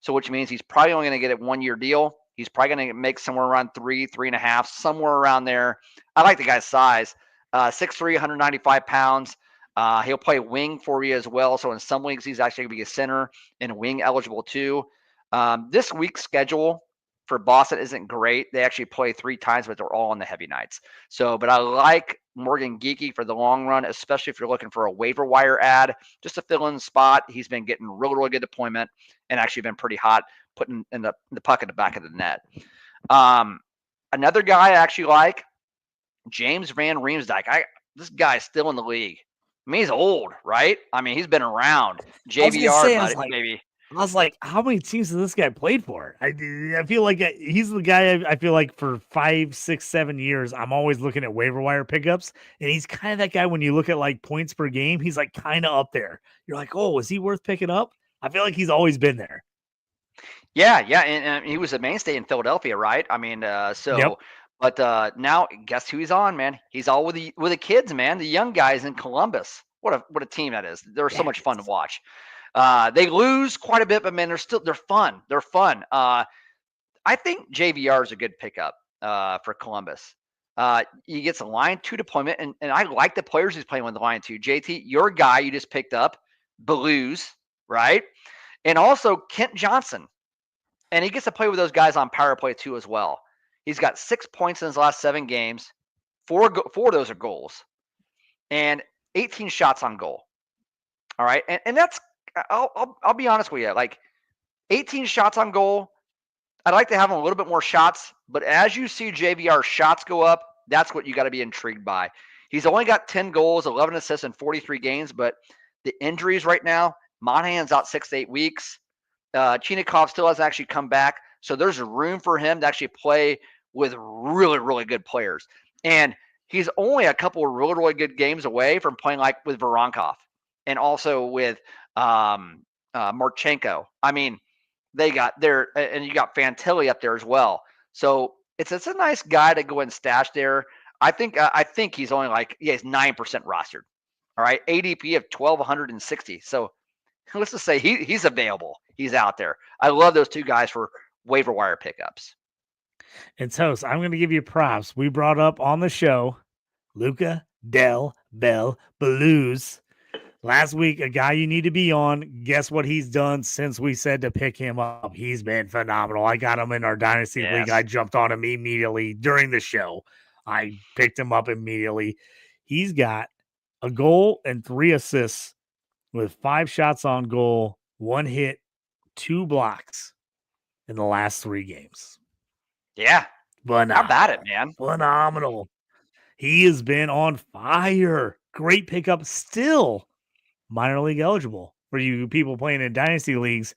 So which means he's probably only going to get a 1-year deal. He's probably going to make somewhere around 3.5, somewhere around there. I like the guy's size. 6'3", 195 pounds. He'll play wing for you as well. So in some leagues, he's actually going to be a center and wing eligible too. This week's schedule for Boston isn't great. They actually play 3 times, but they're all on the heavy nights. But I like Morgan Geekie for the long run, especially if you're looking for a waiver wire ad, just to fill in the spot. He's been getting really, really good deployment and actually been pretty hot, putting in the puck at the back of the net. Another guy I actually like, James Van Riemsdyk. This guy's still in the league. I mean, he's old, right? I mean, he's been around. JVR, maybe. I was like, how many teams has this guy played for? I feel like he's the guy I feel like for 5, 6, 7 years, I'm always looking at waiver wire pickups. And he's kind of that guy when you look at like points per game, he's like kind of up there. You're like, oh, is he worth picking up? I feel like he's always been there. Yeah. And he was a mainstay in Philadelphia, right? I mean, But now guess who he's on, man? He's all with the kids, man. The young guys in Columbus. What a team that is. They're so much fun to watch. They lose quite a bit, but man, they're fun. They're fun. I think JVR is a good pickup for Columbus. He gets a line 2 deployment, and I like the players he's playing with the line 2. JT, your guy you just picked up, Blues, right? And also Kent Johnson. And he gets to play with those guys on power play 2 as well. He's got 6 points in his last 7 games. 4 of those are goals. And 18 shots on goal. All right. And that's, I'll be honest with you, like 18 shots on goal. I'd like to have him a little bit more shots, but as you see JVR shots go up, that's what you got to be intrigued by. He's only got 10 goals, 11 assists in 43 games, but the injuries right now, Monahan's out 6 to 8 weeks. Chinikov still hasn't actually come back. So there's room for him to actually play with really, really good players. And he's only a couple of really, really good games away from playing like with Voronkov and also with Marchenko. I mean, they got there, and you got Fantilli up there as well. So it's a nice guy to go and stash there. I think he's only like, he's 9% rostered. All right. ADP of 1,260. So let's just say he's available. He's out there. I love those two guys for waiver wire pickups. And Toast, I'm going to give you props. We brought up on the show Luca Del Bell Blues last week, a guy you need to be on. Guess what he's done since we said to pick him up? He's been phenomenal. I got him in our Dynasty League. I jumped on him immediately during the show. I picked him up immediately. He's got a goal and 3 assists with 5 shots on goal, 1 hit, 2 blocks in the last 3 games. Yeah. Phenomenal. How about it, man? Phenomenal. He has been on fire. Great pickup. Still minor league eligible for you people playing in dynasty leagues.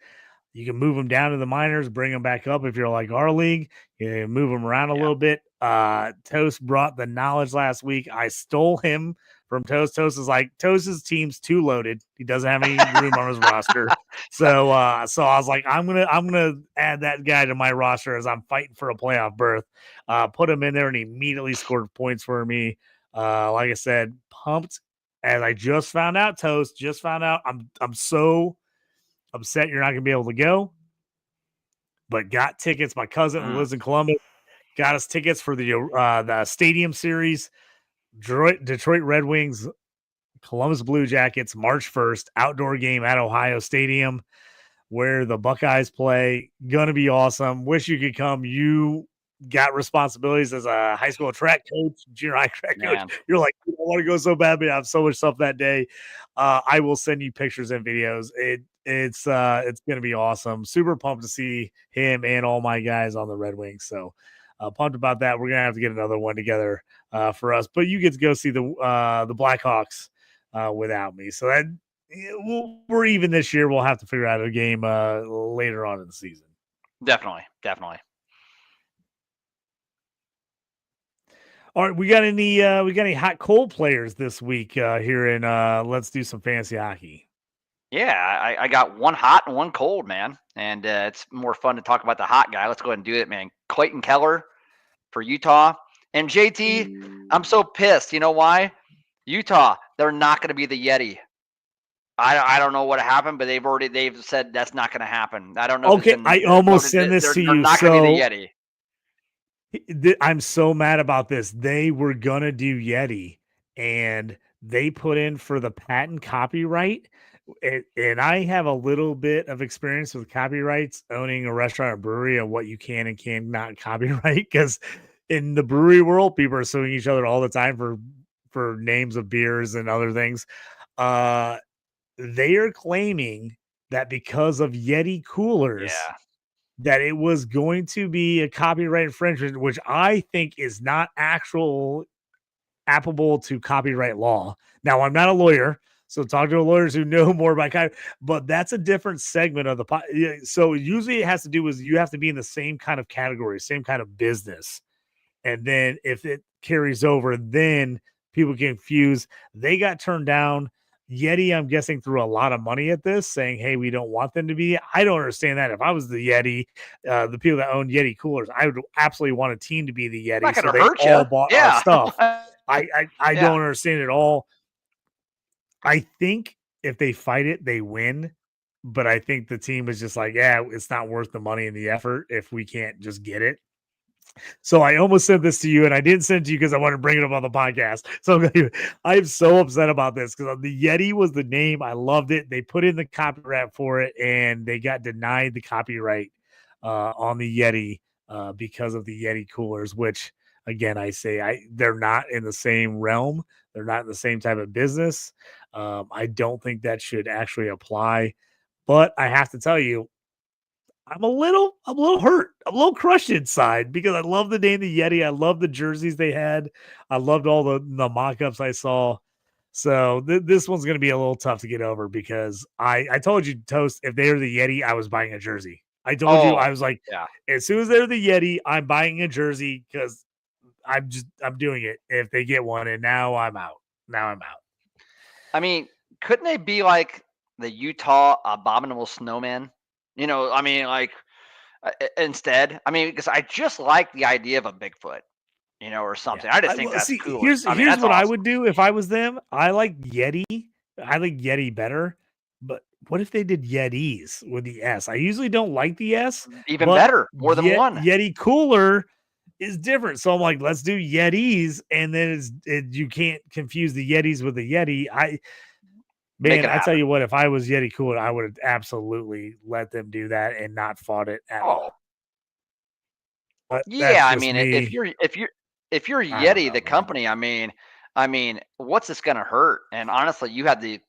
You can move them down to the minors, bring them back up if you're like our league. You move them around a little bit. Toast brought the knowledge last week. I stole him from Toast. Toast is like, Toast's team's too loaded. He doesn't have any room on his roster. So I was like, I'm gonna add that guy to my roster as I'm fighting for a playoff berth. Put him in there, and he immediately scored points for me. Like I said, pumped. As I just found out, Toast, I'm so upset you're not going to be able to go, but got tickets. My cousin who lives in Columbus got us tickets for the Stadium Series, Detroit Red Wings, Columbus Blue Jackets, March 1st, outdoor game at Ohio Stadium where the Buckeyes play. Going to be awesome. Wish you could come. You got responsibilities as a high school track coach, junior high track coach. You're like, I want to go so bad, but I have so much stuff that day. I will send you pictures and videos. It's going to be awesome. Super pumped to see him and all my guys on the Red Wings. So pumped about that. We're going to have to get another one together for us, but you get to go see the Blackhawks without me. So that we're even this year. We'll have to figure out a game later on in the season. Definitely. All right, we got any hot cold players this week here in Let's Do Some Fantasy Hockey? Yeah, I got one hot and one cold, man. And it's more fun to talk about the hot guy. Let's go ahead and do it, man. Clayton Keller for Utah. And JT, I'm so pissed. You know why? Utah, they're not going to be the Yeti. I don't know what happened, but they've said that's not going to happen. I don't know. Okay, I almost send this to you. They're not going to be the Yeti. I'm so mad about this. They were going to do Yeti, and they put in for the patent copyright. And I have a little bit of experience with copyrights, owning a restaurant or brewery, and what you can and cannot copyright. Because in the brewery world, people are suing each other all the time for names of beers and other things. They are claiming that because of Yeti coolers, that it was going to be a copyright infringement, which I think is not applicable to copyright law. Now, I'm not a lawyer, so talk to lawyers who know more about copyright, but that's a different segment of the so usually it has to do with you have to be in the same kind of category, same kind of business. And then if it carries over, then people get confused. They got turned down. Yeti, I'm guessing, threw a lot of money at this, saying, hey, we don't want them to be. I don't understand that. If I was the Yeti, the people that own Yeti coolers, I would absolutely want a team to be the Yeti. Not so they hurt all bought our stuff. I don't understand it all. I think if they fight it, they win. But I think the team is just like, yeah, it's not worth the money and the effort if we can't just get it. So I almost sent this to you, and I didn't send it to you because I wanted to bring it up on the podcast. So I'm so upset about this because the Yeti was the name. I loved it. They put in the copyright for it, and they got denied the copyright on the Yeti because of the Yeti coolers, which, again, I say they're not in the same realm. They're not in the same type of business. I don't think that should actually apply. But I have to tell you, I'm a little hurt. I'm a little crushed inside because I love the name the Yeti. I love the jerseys they had. I loved all the mock-ups I saw. So this one's going to be a little tough to get over because I told you, Toast, if they were the Yeti, I was buying a jersey. I told you, I was like, as soon as they're the Yeti, I'm buying a jersey because I'm doing it if they get one. And now I'm out. I mean, couldn't they be like the Utah Abominable Snowman? You know, I mean, like instead, I mean, because I just like the idea of a Bigfoot, you know, or something. I just think that's cool. Here's what awesome. I would do if I was them. I like Yeti. I like Yeti better. But what if they did Yetis with the S? I usually don't like the S. Even but better, more than one. Yeti Cooler is different. So I'm like, let's do Yetis, and then you can't confuse the Yetis with the Yeti. Make it I tell happen. you what, if I was Yeti Cooler, I would have absolutely let them do that and not fought it at all. But Yeah, I that's just mean, me. if you're I don't Yeti, know, the man. company, I mean, what's this gonna hurt? And honestly, you have the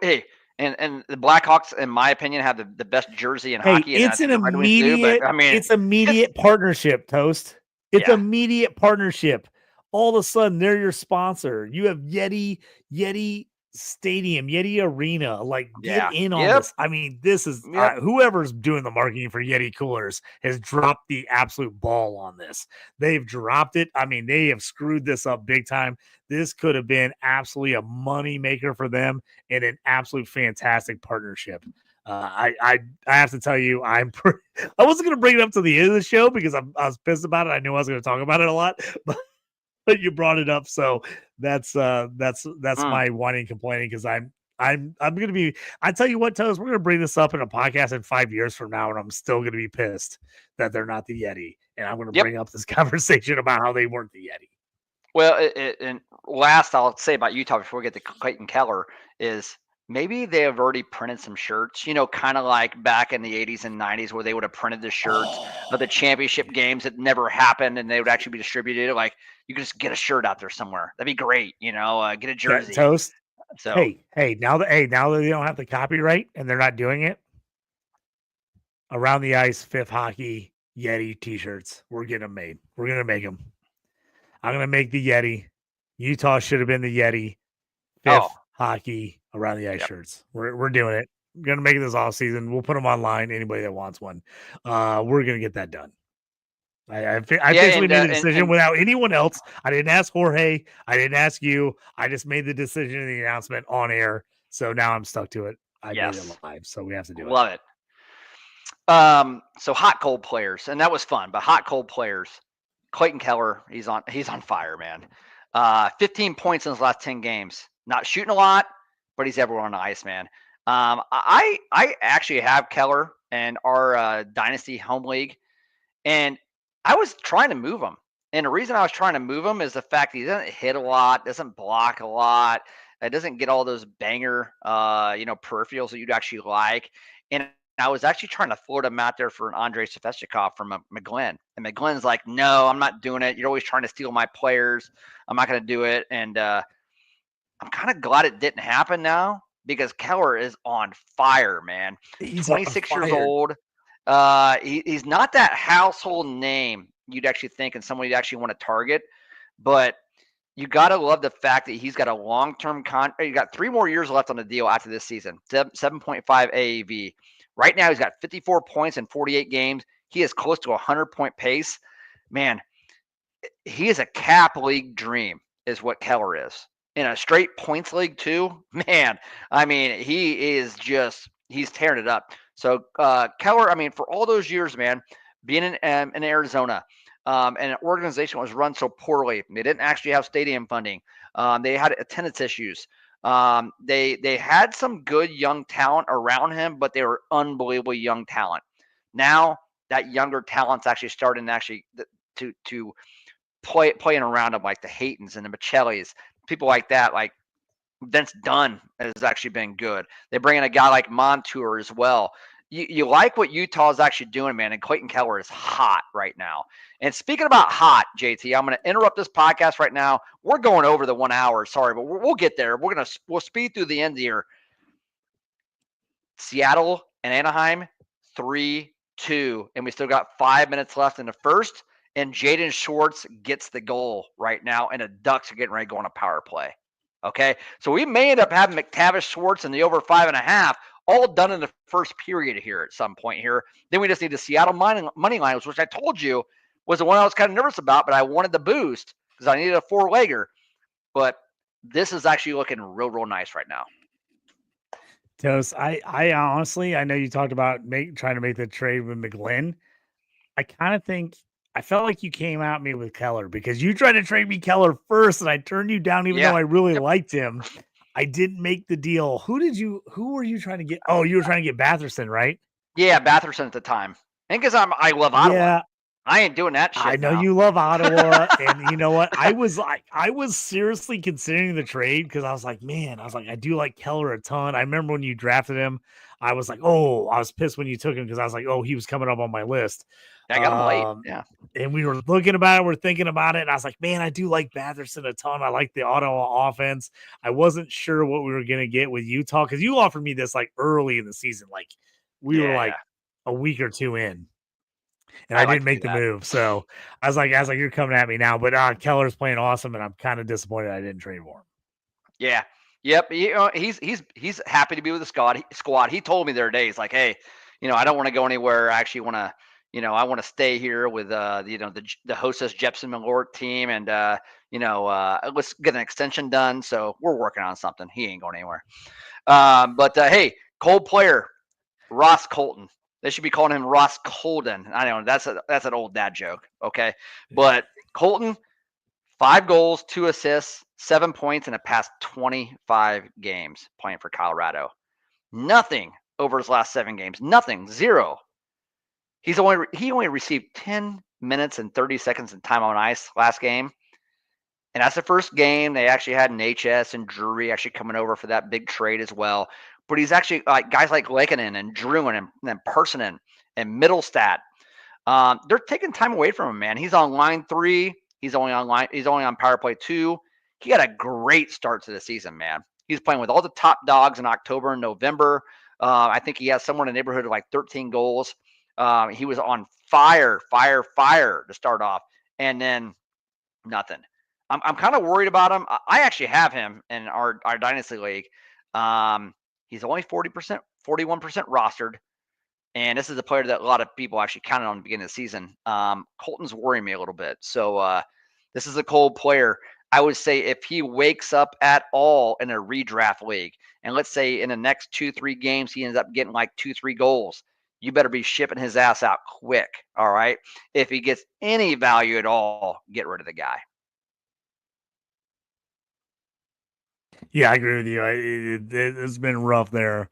hey, and the Blackhawks, in my opinion, have the best jersey in hockey, and I It's an think the Red Wings do. But I mean, immediate partnership, Toast. It's yeah, immediate partnership. All of a sudden, they're your sponsor. You have Yeti Stadium, Yeti Arena. Like, get yeah, in on yep, this. I mean, this is yep. whoever's doing the marketing for Yeti coolers has dropped the absolute ball on this. They've dropped it. I mean, they have screwed this up big time. This could have been absolutely a money maker for them and an absolute fantastic partnership. I have to tell you, I wasn't going to bring it up to the end of the show because I was pissed about it. I knew I was going to talk about it a lot, but you brought it up, so that's my whining, complaining, because I'm going to be. I tell you what, Toes, we're going to bring this up in a podcast in 5 years from now, and I'm still going to be pissed that they're not the Yeti, and I'm going to bring up this conversation about how they weren't the Yeti. Well, and last I'll say about Utah before we get to Clayton Keller is maybe they have already printed some shirts, kind of like back in the 80s and 90s where they would have printed the shirts of the championship games that never happened and they would actually be distributed. Like, you could just get a shirt out there somewhere. That'd be great, get a jersey. Toast. So hey, now that they don't have the copyright and they're not doing it, Around the Ice Fifth Hockey Yeti t-shirts, we're getting them made. We're going to make them. I'm going to make the Yeti. Utah should have been the Yeti. Fifth Hockey Around the Ice shirts. We're doing it. We're going to make it this off season. We'll put them online. Anybody that wants one. We're going to get that done. I officially made the decision without anyone else. I didn't ask Jorge. I didn't ask you. I just made the decision in the announcement on air. So now I'm stuck to it. I made it live. So we have to do it. Love it. So hot cold players, and that was fun, but hot cold players. Clayton Keller, he's on fire, man. 15 points in his last 10 games. Not shooting a lot, but he's everywhere on the ice, man. I actually have Keller in our Dynasty home league, and I was trying to move him. And the reason I was trying to move him is the fact that he doesn't hit a lot, doesn't block a lot, it doesn't get all those banger, peripherals that you'd actually like. And I was actually trying to float him out there for an Andrei Svechnikov from McGlynn. And McGlynn's like, no, I'm not doing it. You're always trying to steal my players. I'm not going to do it. And I'm kind of glad it didn't happen now because Keller is on fire, man. He's 26 years old. He's not that household name you'd actually think and someone you'd actually want to target. But you got to love the fact that he's got a long-term contract. He's got 3 more years left on the deal after this season, 7.5 AAV. Right now, he's got 54 points in 48 games. He is close to a 100-point pace. Man, he is a cap league dream is what Keller is. In a straight points league, too. Man, I mean, he's tearing it up. So, Keller, I mean, for all those years, man, being in Arizona, and an organization was run so poorly. They didn't actually have stadium funding. They had attendance issues. They had some good young talent around him, but they were unbelievable young talent. Now that younger talent's actually starting to playing around him, like the Haytons and the Michellis, people like that. Like Vince Dunn has actually been good. They bring in a guy like Montour as well. You like what Utah is actually doing, man, and Clayton Keller is hot right now. And speaking about hot, JT, I'm going to interrupt this podcast right now. We're going over the 1 hour. Sorry, but we'll get there. We'll speed through the end here. Seattle and Anaheim, 3-2, and we still got 5 minutes left in the first. And Jaden Schwartz gets the goal right now, and the Ducks are getting ready to go on a power play. Okay, so we may end up having McTavish, Schwartz, and the over 5.5. All done in the first period here at some point here. Then we just need the Seattle money line, which I told you was the one I was kind of nervous about, but I wanted the boost because I needed a 4-legger. But this is actually looking real, real nice right now. Toast, I honestly, I know you talked about trying to make the trade with McGlynn. I felt like you came at me with Keller because you tried to trade me Keller first, and I turned you down even though I really liked him. I didn't make the deal. Who were you trying to get? Oh, you were trying to get Batherson, right? Yeah, Batherson at the time. And because I love Ottawa. Yeah, I ain't doing that shit I know now. you love Ottawa, and you know what? I was seriously considering the trade because I was like, man, I do like Keller a ton. I remember when you drafted him, I was like, oh, I was pissed when you took him because I was like, oh, he was coming up on my list. I got him late. Yeah. And we were looking about it, we're thinking about it, and I was like, man, I do like Batherson a ton. I like the Ottawa offense. I wasn't sure what we were gonna get with Utah because you offered me this like early in the season, like we were like a week or two in. And I didn't make the move. So I was like, you're coming at me now. But Keller's playing awesome, and I'm kind of disappointed I didn't trade for him. Yeah. Yep. He's happy to be with the squad. He told me the other day, he's like, hey, I don't want to go anywhere. I actually want to, I want to stay here with the hostess Jepson Malort team, and let's get an extension done. So we're working on something. He ain't going anywhere. Hey, cold player, Ross Colton. They should be calling him Ross Colden. I know that's an old dad joke. Okay. But Colton, 5 goals, 2 assists, 7 points in the past 25 games playing for Colorado. Nothing over his last 7 games. Nothing. 0. He only received 10 minutes and 30 seconds in time on ice last game. And that's the first game. They actually had an HS and Drury actually coming over for that big trade as well. But he's actually like guys like Lekkonen and Druin and Personen and Middlestat. They're taking time away from him, man. He's on line 3. He's only on power play 2. He got a great start to the season, man. He's playing with all the top dogs in October and November. I think he has somewhere in the neighborhood of like 13 goals. He was on fire to start off, and then nothing. I'm kind of worried about him. I actually have him in our Dynasty League. He's only 41% rostered. And this is a player that a lot of people actually counted on at the beginning of the season. Colton's worrying me a little bit. So this is a cold player. I would say if he wakes up at all in a redraft league, and let's say in the next 2-3 games, he ends up getting like 2-3 goals, you better be shipping his ass out quick. All right. If he gets any value at all, get rid of the guy. Yeah, I agree with you. It's been rough there.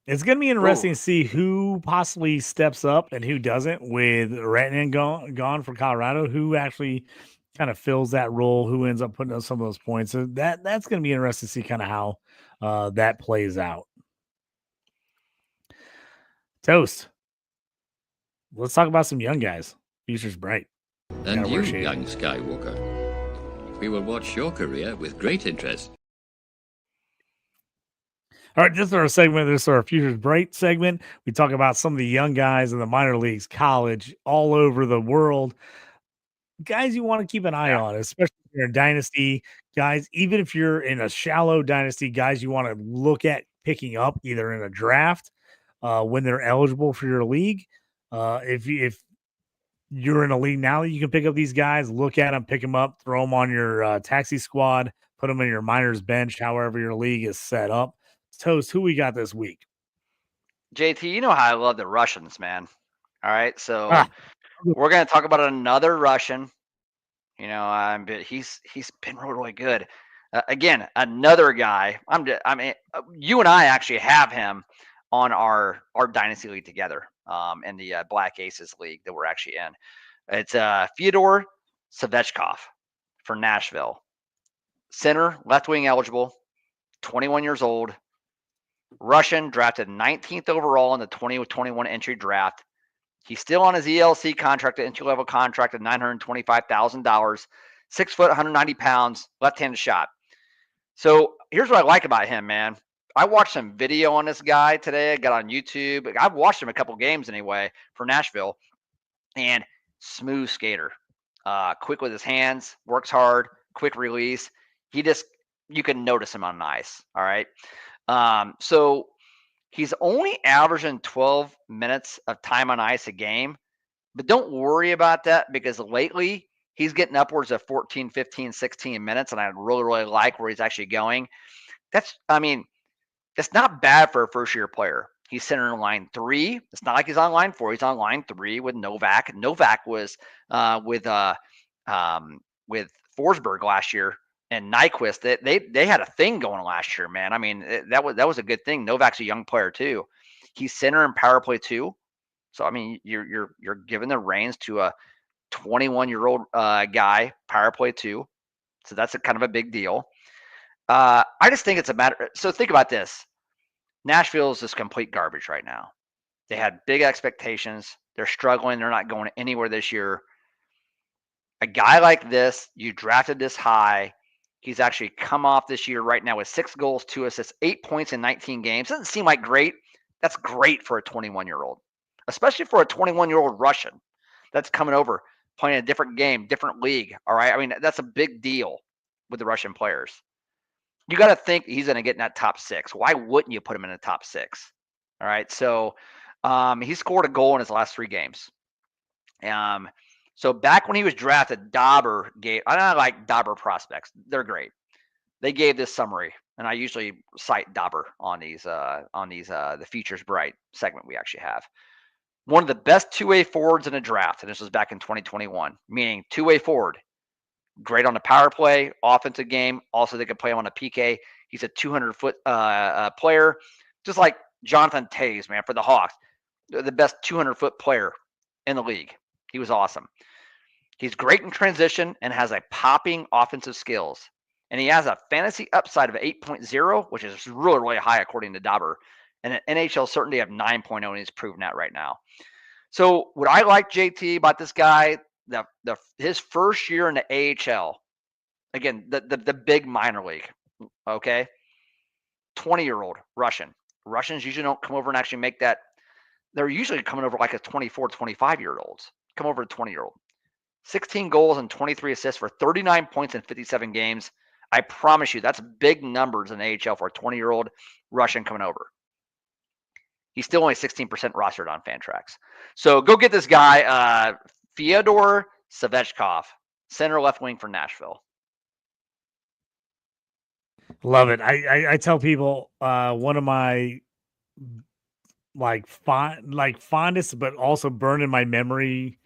It's going to be interesting to see who possibly steps up and who doesn't with Rantanen gone for Colorado, who actually kind of fills that role, who ends up putting up some of those points. So that's going to be interesting to see kind of how that plays out. Toast. Let's talk about some young guys. Future's bright. And you, young Skywalker, we will watch your career with great interest. All right, this is our segment. This is our Future's Bright segment. We talk about some of the young guys in the minor leagues, college, all over the world. Guys you want to keep an eye on, especially if you're in Dynasty. Guys, even if you're in a shallow Dynasty, guys you want to look at picking up either in a draft when they're eligible for your league. If you're in a league now, you can pick up these guys, look at them, pick them up, throw them on your taxi squad, put them in your minors bench, however your league is set up. Toast, who we got this week? JT, you know how I love the Russians, man. All right, so we're going to talk about another Russian. He's been really good. Again, another guy. You and I actually have him on our Dynasty League together in the Black Aces League that we're actually in. It's Fyodor Savechkov for Nashville. Center, left wing eligible, 21 years old. Russian, drafted 19th overall in the 2021 entry draft. He's still on his ELC contract, the entry-level contract of $925,000, 6 foot, 190 pounds, left-handed shot. So here's what I like about him, man. I watched some video on this guy today. I got on YouTube. I've watched him a couple games anyway for Nashville. And smooth skater. Quick with his hands, works hard, quick release. You can notice him on ice, all right? So he's only averaging 12 minutes of time on ice a game, but don't worry about that because lately he's getting upwards of 14, 15, 16 minutes, and I really, really like where he's actually going. That's not bad for a first-year player. He's center in line 3. It's not like he's on line 4. He's on line 3 with Novak. Novak was with Forsberg last year and Nyquist, they had a thing going last year, man. I mean, that was a good thing. Novak's a young player too. He's center and power play too. So I mean, you're giving the reins to a 21-year-old guy, power play too. So that's a kind of a big deal. I just think it's a matter. So think about this. Nashville is just complete garbage right now. They had big expectations. They're struggling. They're not going anywhere this year. A guy like this, you drafted this high. He's actually come off this year right now with 6 goals, 2 assists, 8 points in 19 games. Doesn't seem like great. That's great for a 21-year-old, especially for a 21-year-old Russian that's coming over, playing a different game, different league. All right. I mean, that's a big deal with the Russian players. You got to think he's going to get in that top 6. Why wouldn't you put him in the top 6? All right. So he scored a goal in his last 3 games. So back when he was drafted, Dauber gave, I don't like Dauber prospects. They're great. They gave this summary, and I usually cite Dauber on these the Features Bright segment we actually have. One of the best two-way forwards in a draft, and this was back in 2021, meaning two-way forward. Great on the power play, offensive game. Also, they could play him on a PK. He's a 200-foot player, just like Jonathan Toews, man, for the Hawks. The best 200-foot player in the league. He was awesome. He's great in transition and has a popping offensive skills. And he has a fantasy upside of 8.0, which is really, really high according to Dauber. And an NHL certainty of 9.0, and he's proven that right now. So what I like, JT, about this guy, his first year in the AHL, again, the big minor league, okay? 20-year-old Russian. Russians usually don't come over and actually make that. They're usually coming over like a 24, 25-year-olds. Come over a 20-year-old. 16 goals and 23 assists for 39 points in 57 games. I promise you, that's big numbers in the AHL for a 20-year-old Russian coming over. He's still only 16% rostered on Fantrax. So go get this guy, Fyodor Svechkov, center left wing for Nashville. Love it. I tell people one of my fondest, but also burned in my memory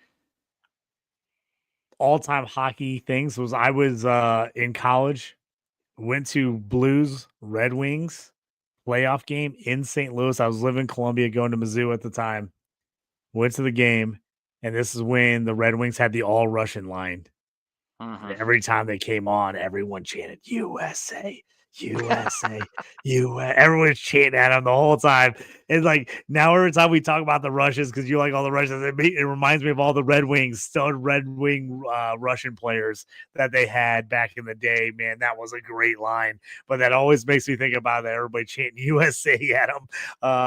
all-time hockey things was I was in college, went to Blues Red Wings playoff game in St. Louis. I was living in Columbia, going to Mizzou at the time. Went to the game, and this is when the Red Wings had the all-Russian line. Mm-hmm. Every time they came on, everyone chanted USA, USA, USA. Everyone's chanting at them the whole time. It's like now every time we talk about the Russians, because you like all the Russians, it reminds me of all the Red Wings, stud Red Wing Russian players that they had back in the day. Man, that was a great line. But that always makes me think about that. Everybody chanting USA at them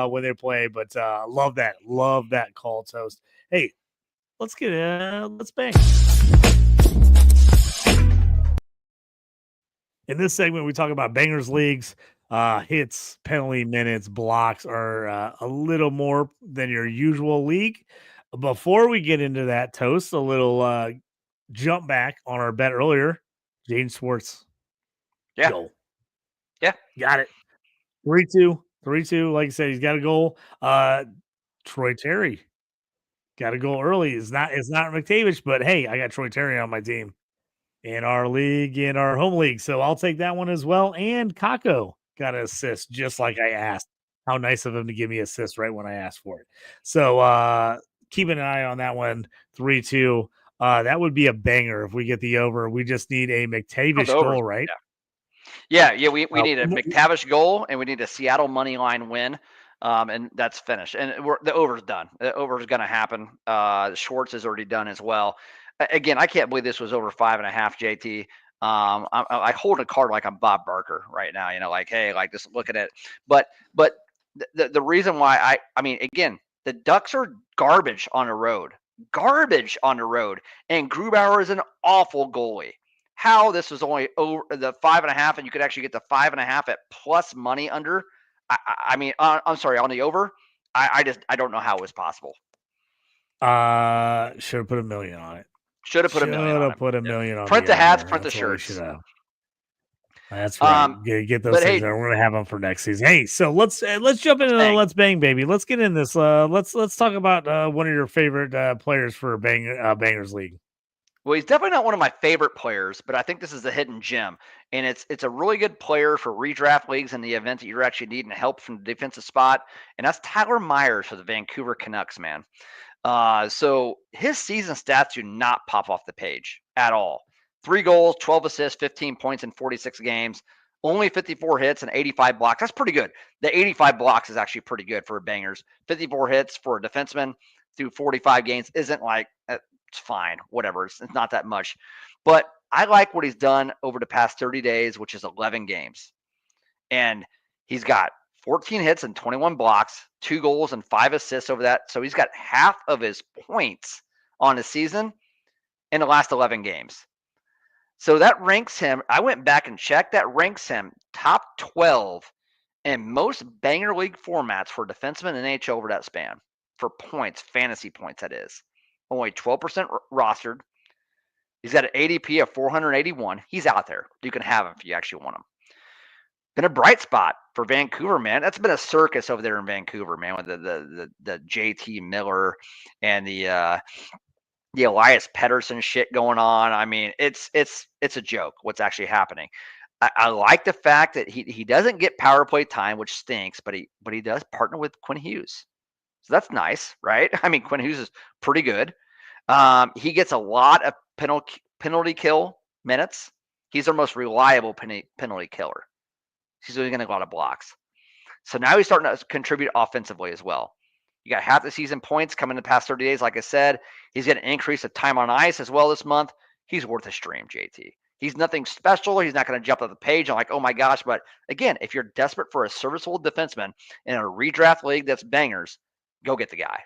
when they play. But love that. Love that call, Toast. Hey, let's bang. In this segment, we talk about bangers leagues. Hits, penalty minutes, blocks are a little more than your usual league. Before we get into that, Toast, a little jump back on our bet earlier. Jaden Schwartz. Yeah. Goal. Yeah. Got it. 3-2. 3-2. Like I said, he's got a goal. Troy Terry got a goal early. It's not McTavish, but hey, I got Troy Terry on my team. In our league, in our home league. So I'll take that one as well. And Kako got an assist just like I asked. How nice of him to give me assist right when I asked for it. So keeping an eye on that one, 3-2. That would be a banger if we get the over. We just need a McTavish goal, right? Yeah. We need a McTavish goal, and we need a Seattle money line win. And that's finished. And the over's done. The over is going to happen. Schwartz is already done as well. Again, I can't believe this was over 5.5, JT. I hold a card like I'm Bob Barker right now, like, hey, like just look at it. But the reason why I mean, again, the Ducks are garbage on the road, and Grubauer is an awful goalie. How this was only over the 5.5, and you could actually get the 5.5 at plus money under. I mean, I'm sorry, on the over. I don't know how it was possible. Should have put $1 million on it. Should have put $1 million on it. Put $1 million on it. Print the hats, print the shirts. That's right. Get those things. We're gonna have them for next season. Hey, so let's jump into the Let's Bang, baby. Let's get in this. Let's talk about one of your favorite players for Bangers League. Well, he's definitely not one of my favorite players, but I think this is a hidden gem, and it's a really good player for redraft leagues in the event that you're actually needing help from the defensive spot, and that's Tyler Myers for the Vancouver Canucks, man. So his season stats do not pop off the page at all. 3 goals, 12 assists, 15 points in 46 games, only 54 hits and 85 blocks. That's pretty good. The 85 blocks is actually pretty good for bangers. 54 hits for a defenseman through 45 games isn't like, it's fine, whatever. It's not that much. But I like what he's done over the past 30 days, which is 11 games. And he's got 14 hits and 21 blocks, 2 goals and 5 assists over that. So he's got half of his points on the season in the last 11 games. So that ranks him, I went back and checked, that ranks him top 12 in most banger league formats for defensemen in NHL over that span. For points, fantasy points, that is. Only 12% rostered. He's got an ADP of 481. He's out there. You can have him if you actually want him. Been a bright spot for Vancouver, man. That's been a circus over there in Vancouver, man, with the JT Miller and the Elias Pettersson shit going on. I mean, it's a joke what's actually happening. I like the fact that he doesn't get power play time, which stinks, but he does partner with Quinn Hughes. So that's nice, right? I mean, Quinn Hughes is pretty good. He gets a lot of penalty kill minutes. He's our most reliable penalty killer. He's only getting a lot of blocks. So now he's starting to contribute offensively as well. You got half the season points coming in the past 30 days. Like I said, he's going to increase the time on ice as well this month. He's worth a stream, JT. He's nothing special. He's not going to jump off the page. I'm like, oh my gosh. But again, if you're desperate for a serviceable defenseman in a redraft league that's bangers, go get the guy.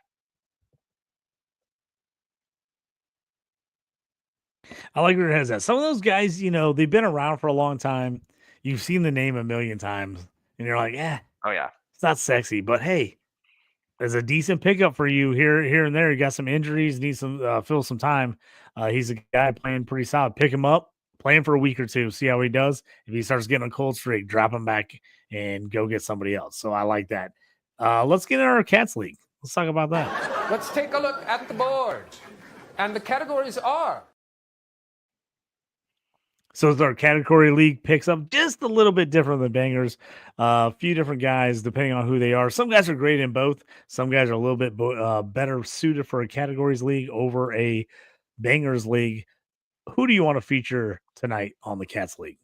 I like where it has that. Some of those guys, they've been around for a long time. You've seen the name a million times, and you're like, oh yeah, it's not sexy, but hey, there's a decent pickup for you here and there. You got some injuries, need some fill some time. He's a guy playing pretty solid. Pick him up, play him for a week or two, see how he does. If he starts getting a cold streak, drop him back and go get somebody else. So I like that. Let's get in our Cats League. Let's talk about that. Let's take a look at the board. And the categories are. So our category league picks up just a little bit different than bangers. A few different guys, depending on who they are. Some guys are great in both. Some guys are a little bit better suited for a categories league over a bangers league. Who do you want to feature tonight on the Cats League?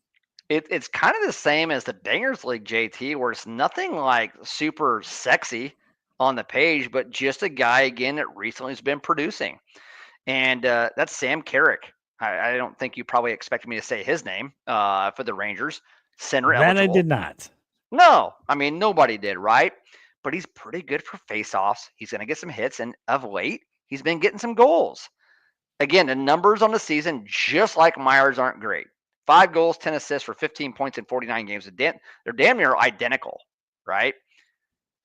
It's kind of the same as the bangers league, JT, where it's nothing like super sexy on the page, but just a guy, again, that recently has been producing. And that's Sam Carrick. I don't think you probably expected me to say his name for the Rangers. Center that eligible. I did not. No, I mean, nobody did, right? But he's pretty good for faceoffs. He's going to get some hits, and of late, he's been getting some goals. Again, the numbers on the season, just like Myers, aren't great. 5 goals, 10 assists for 15 points in 49 games. They're damn near identical, right?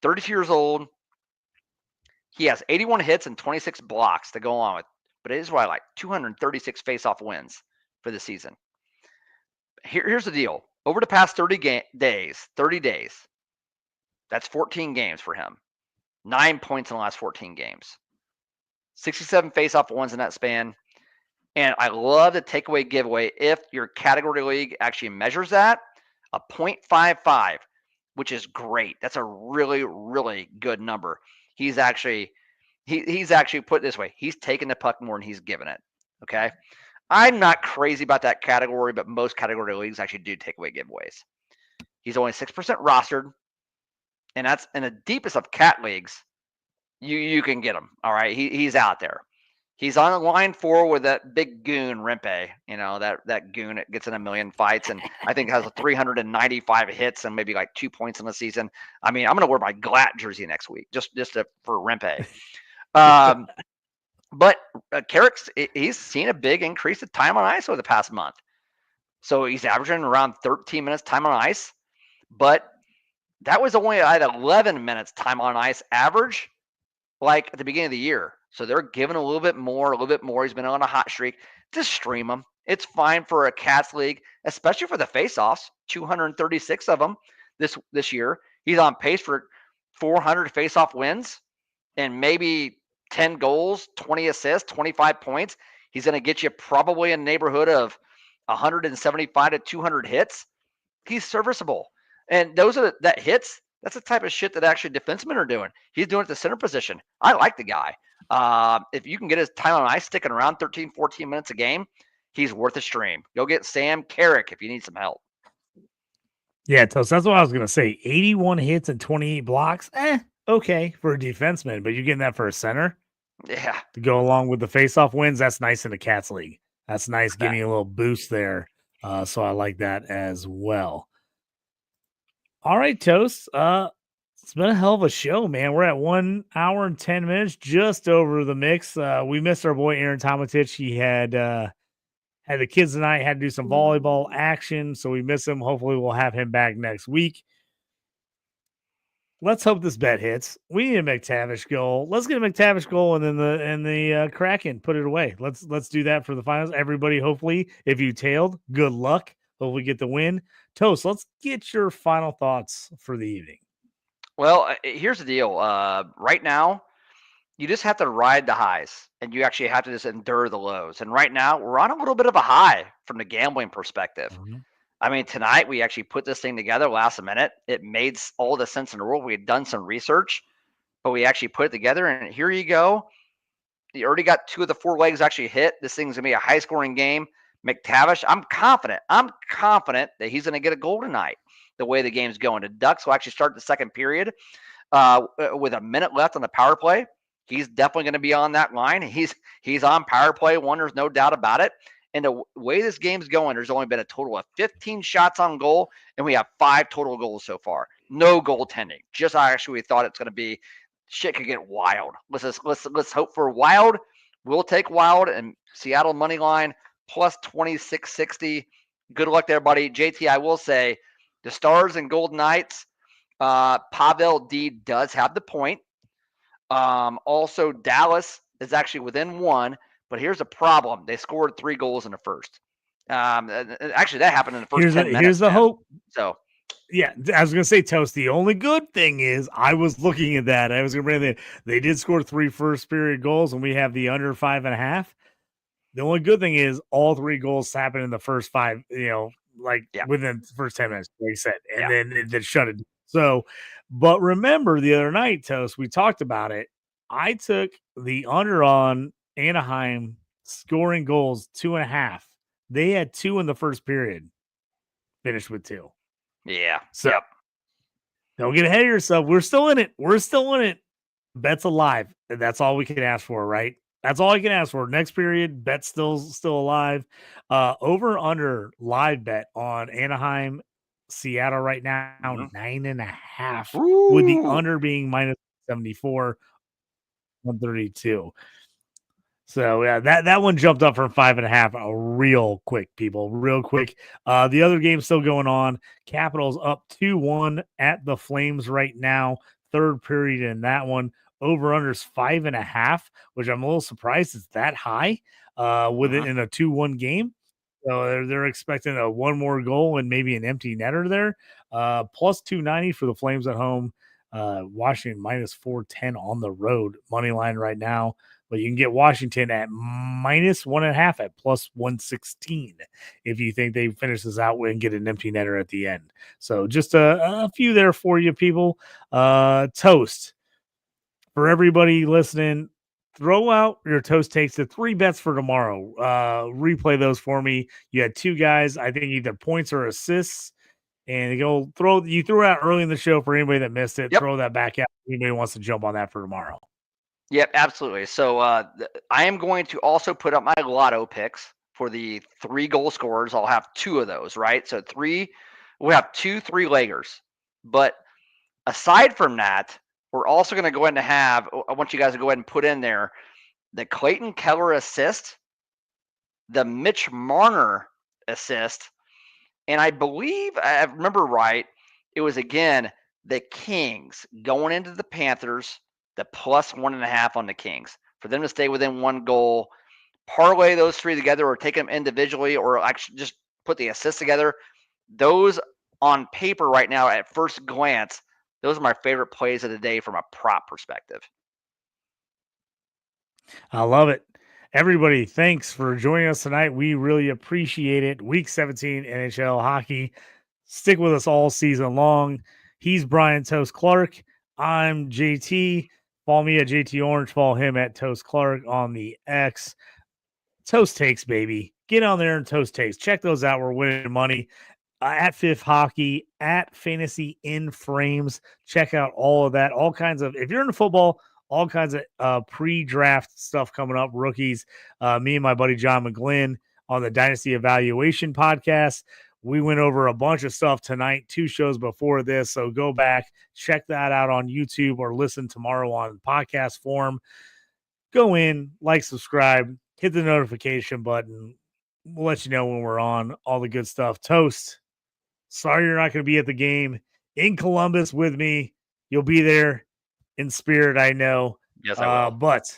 32 years old. He has 81 hits and 26 blocks to go along with. But it is what I like, 236 face-off wins for the season. Here's the deal. Over the past 30 days, that's 14 games for him. 9 points in the last 14 games. 67 face-off wins in that span. And I love the takeaway giveaway if your category league actually measures that, a 0.55, which is great. That's a really, really good number. He's actually put it this way. He's taking the puck more than he's given it. Okay. I'm not crazy about that category, but most category leagues actually do takeaway giveaways. He's only 6% rostered. And that's in the deepest of cat leagues. You can get him. All right. He's out there. He's on line 4 with that big goon Rempe, that goon that gets in a million fights and I think has 395 hits and maybe like 2 points in the season. I mean, I'm going to wear my Glatt jersey next week just for Rempe. But Carrick's, he's seen a big increase of time on ice over the past month. So he's averaging around 13 minutes time on ice, but that was only at 11 minutes time on ice average, like at the beginning of the year. So they're giving a little bit more. He's been on a hot streak. Just stream him. It's fine for a Cats league, especially for the faceoffs. 236 of them this year. He's on pace for 400 faceoff wins and maybe 10 goals, 20 assists, 25 points. He's going to get you probably in the neighborhood of 175 to 200 hits. He's serviceable. And those are that hits. That's the type of shit that actually defensemen are doing. He's doing it at the center position. I like the guy. If you can get his time on ice sticking around 13, 14 minutes a game, he's worth a stream. Go get Sam Carrick if you need some help. Yeah, Toast, that's what I was going to say. 81 hits and 28 blocks. Okay for a defenseman, but you're getting that for a center? Yeah. To go along with the faceoff wins, that's nice in the Cats League. That's nice, giving you a little boost there. So I like that as well. All right, Toast. It's been a hell of a show, man. We're at 1 hour and 10 minutes, just over the mix. We missed our boy Aaron Tometich. He had the kids tonight, had to do some volleyball action, so we miss him. Hopefully, we'll have him back next week. Let's hope this bet hits. We need a McTavish goal. Let's get a McTavish goal, and then the Kraken put it away. Let's do that for the finals. Everybody, hopefully, if you tailed, good luck. Hopefully, get the win. Toast, let's get your final thoughts for the evening. Well, here's the deal. Right now, you just have to ride the highs, and you actually have to just endure the lows. And right now, we're on a little bit of a high from the gambling perspective. Mm-hmm. I mean, tonight we actually put this thing together last minute. It made all the sense in the world. We had done some research, but we actually put it together, and here you go. You already got 2 of the 4 legs actually hit. This thing's going to be a high-scoring game. McTavish, I'm confident that he's going to get a goal tonight, the way the game's going. The Ducks will actually start the second period with a minute left on the power play. He's definitely going to be on that line. He's on power play 1. There's no doubt about it. And the way this game's going, there's only been a total of 15 shots on goal, and we have 5 total goals so far. No goaltending. Just actually we thought it's going to be shit could get wild. Let's hope for wild. We'll take wild and Seattle money line plus 2660. Good luck there, buddy. JT, I will say the Stars and Golden Knights. Pavel D does have the point. Also, Dallas is actually within 1. But here's the problem. They scored 3 goals in the first. Actually, that happened in the first 10 minutes. Here's the hope. So, yeah, I was going to say, Toast, the only good thing is I was looking at that. I was going to bring that. They did score 3 first period goals, and we have the under 5.5. The only good thing is all 3 goals happened in the first 5, within the first 10 minutes, like you said, and then it shut it. So, but remember the other night, Toast, we talked about it. I took the under on Anaheim scoring goals 2.5. They had 2 in the first period, finished with 2. Yeah. So don't get ahead of yourself. We're still in it. Bet's alive. That's all we can ask for, right? That's all I can ask for. Next period, bet's still alive. Over under live bet on Anaheim, Seattle right now, 9.5. With the under being minus 74, 132. So yeah, that one jumped up from 5.5 real quick, people, real quick. The other game's still going on. Capitals up 2-1 at the Flames right now. Third period in that one. Over unders 5.5, which I'm a little surprised it's that high with it in a 2-1 game. So they're expecting a 1 more goal and maybe an empty netter there. Plus 290 for the Flames at home. Washington minus 410 on the road. Money line right now. But you can get Washington at minus 1.5 at plus 116 if you think they finish this out and get an empty netter at the end. So just a few there for you, people. Toast. For everybody listening, throw out your Toast takes, the 3 bets for tomorrow. Replay those for me. You had 2 guys, I think either points or assists. And you threw it out early in the show for anybody that missed it. Yep. Throw that back out. Anybody wants to jump on that for tomorrow. Yep, absolutely. So I am going to also put up my lotto picks for the 3 goal scorers. I'll have 2 of those, right? So we'll have 2 3-leggers. But aside from that, we're also going to go ahead and I want you guys to go ahead and put in there the Clayton Keller assist, the Mitch Marner assist, and I believe, I remember right, it was, again, the Kings going into the Panthers, the plus 1.5 on the Kings, for them to stay within 1 goal, parlay those 3 together or take them individually or actually just put the assists together. Those on paper right now at first glance, those are my favorite plays of the day from a prop perspective. I love it. Everybody, thanks for joining us tonight. We really appreciate it. Week 17 NHL hockey. Stick with us all season long. He's Bryan Toast Clark. I'm JT. Follow me at JT Orange. Follow him at Toast Clark on the X. Toast Takes, baby. Get on there and Toast Takes. Check those out. We're winning money. At Fifth Hockey, at Fantasy in Frames. Check out all of that. All kinds of, if you're into football, all kinds of pre-draft stuff coming up. Rookies. Me and my buddy John McGlynn on the Dynasty Evaluation podcast. We went over a bunch of stuff tonight, 2 shows before this. So go back, check that out on YouTube or listen tomorrow on podcast form. Go in, like, subscribe, hit the notification button. We'll let you know when we're on. All the good stuff. Toast. Sorry you're not going to be at the game in Columbus with me. You'll be there in spirit, I know. Yes, I will. But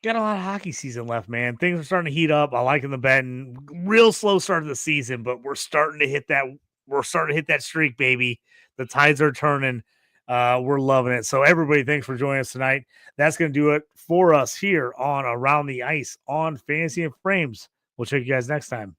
got a lot of hockey season left, man. Things are starting to heat up. I like in the betting. Real slow start of the season, but we're starting to hit that. We're starting to hit that streak, baby. The tides are turning. We're loving it. So everybody, thanks for joining us tonight. That's going to do it for us here on Around the Ice on Fantasy and Frames. We'll check you guys next time.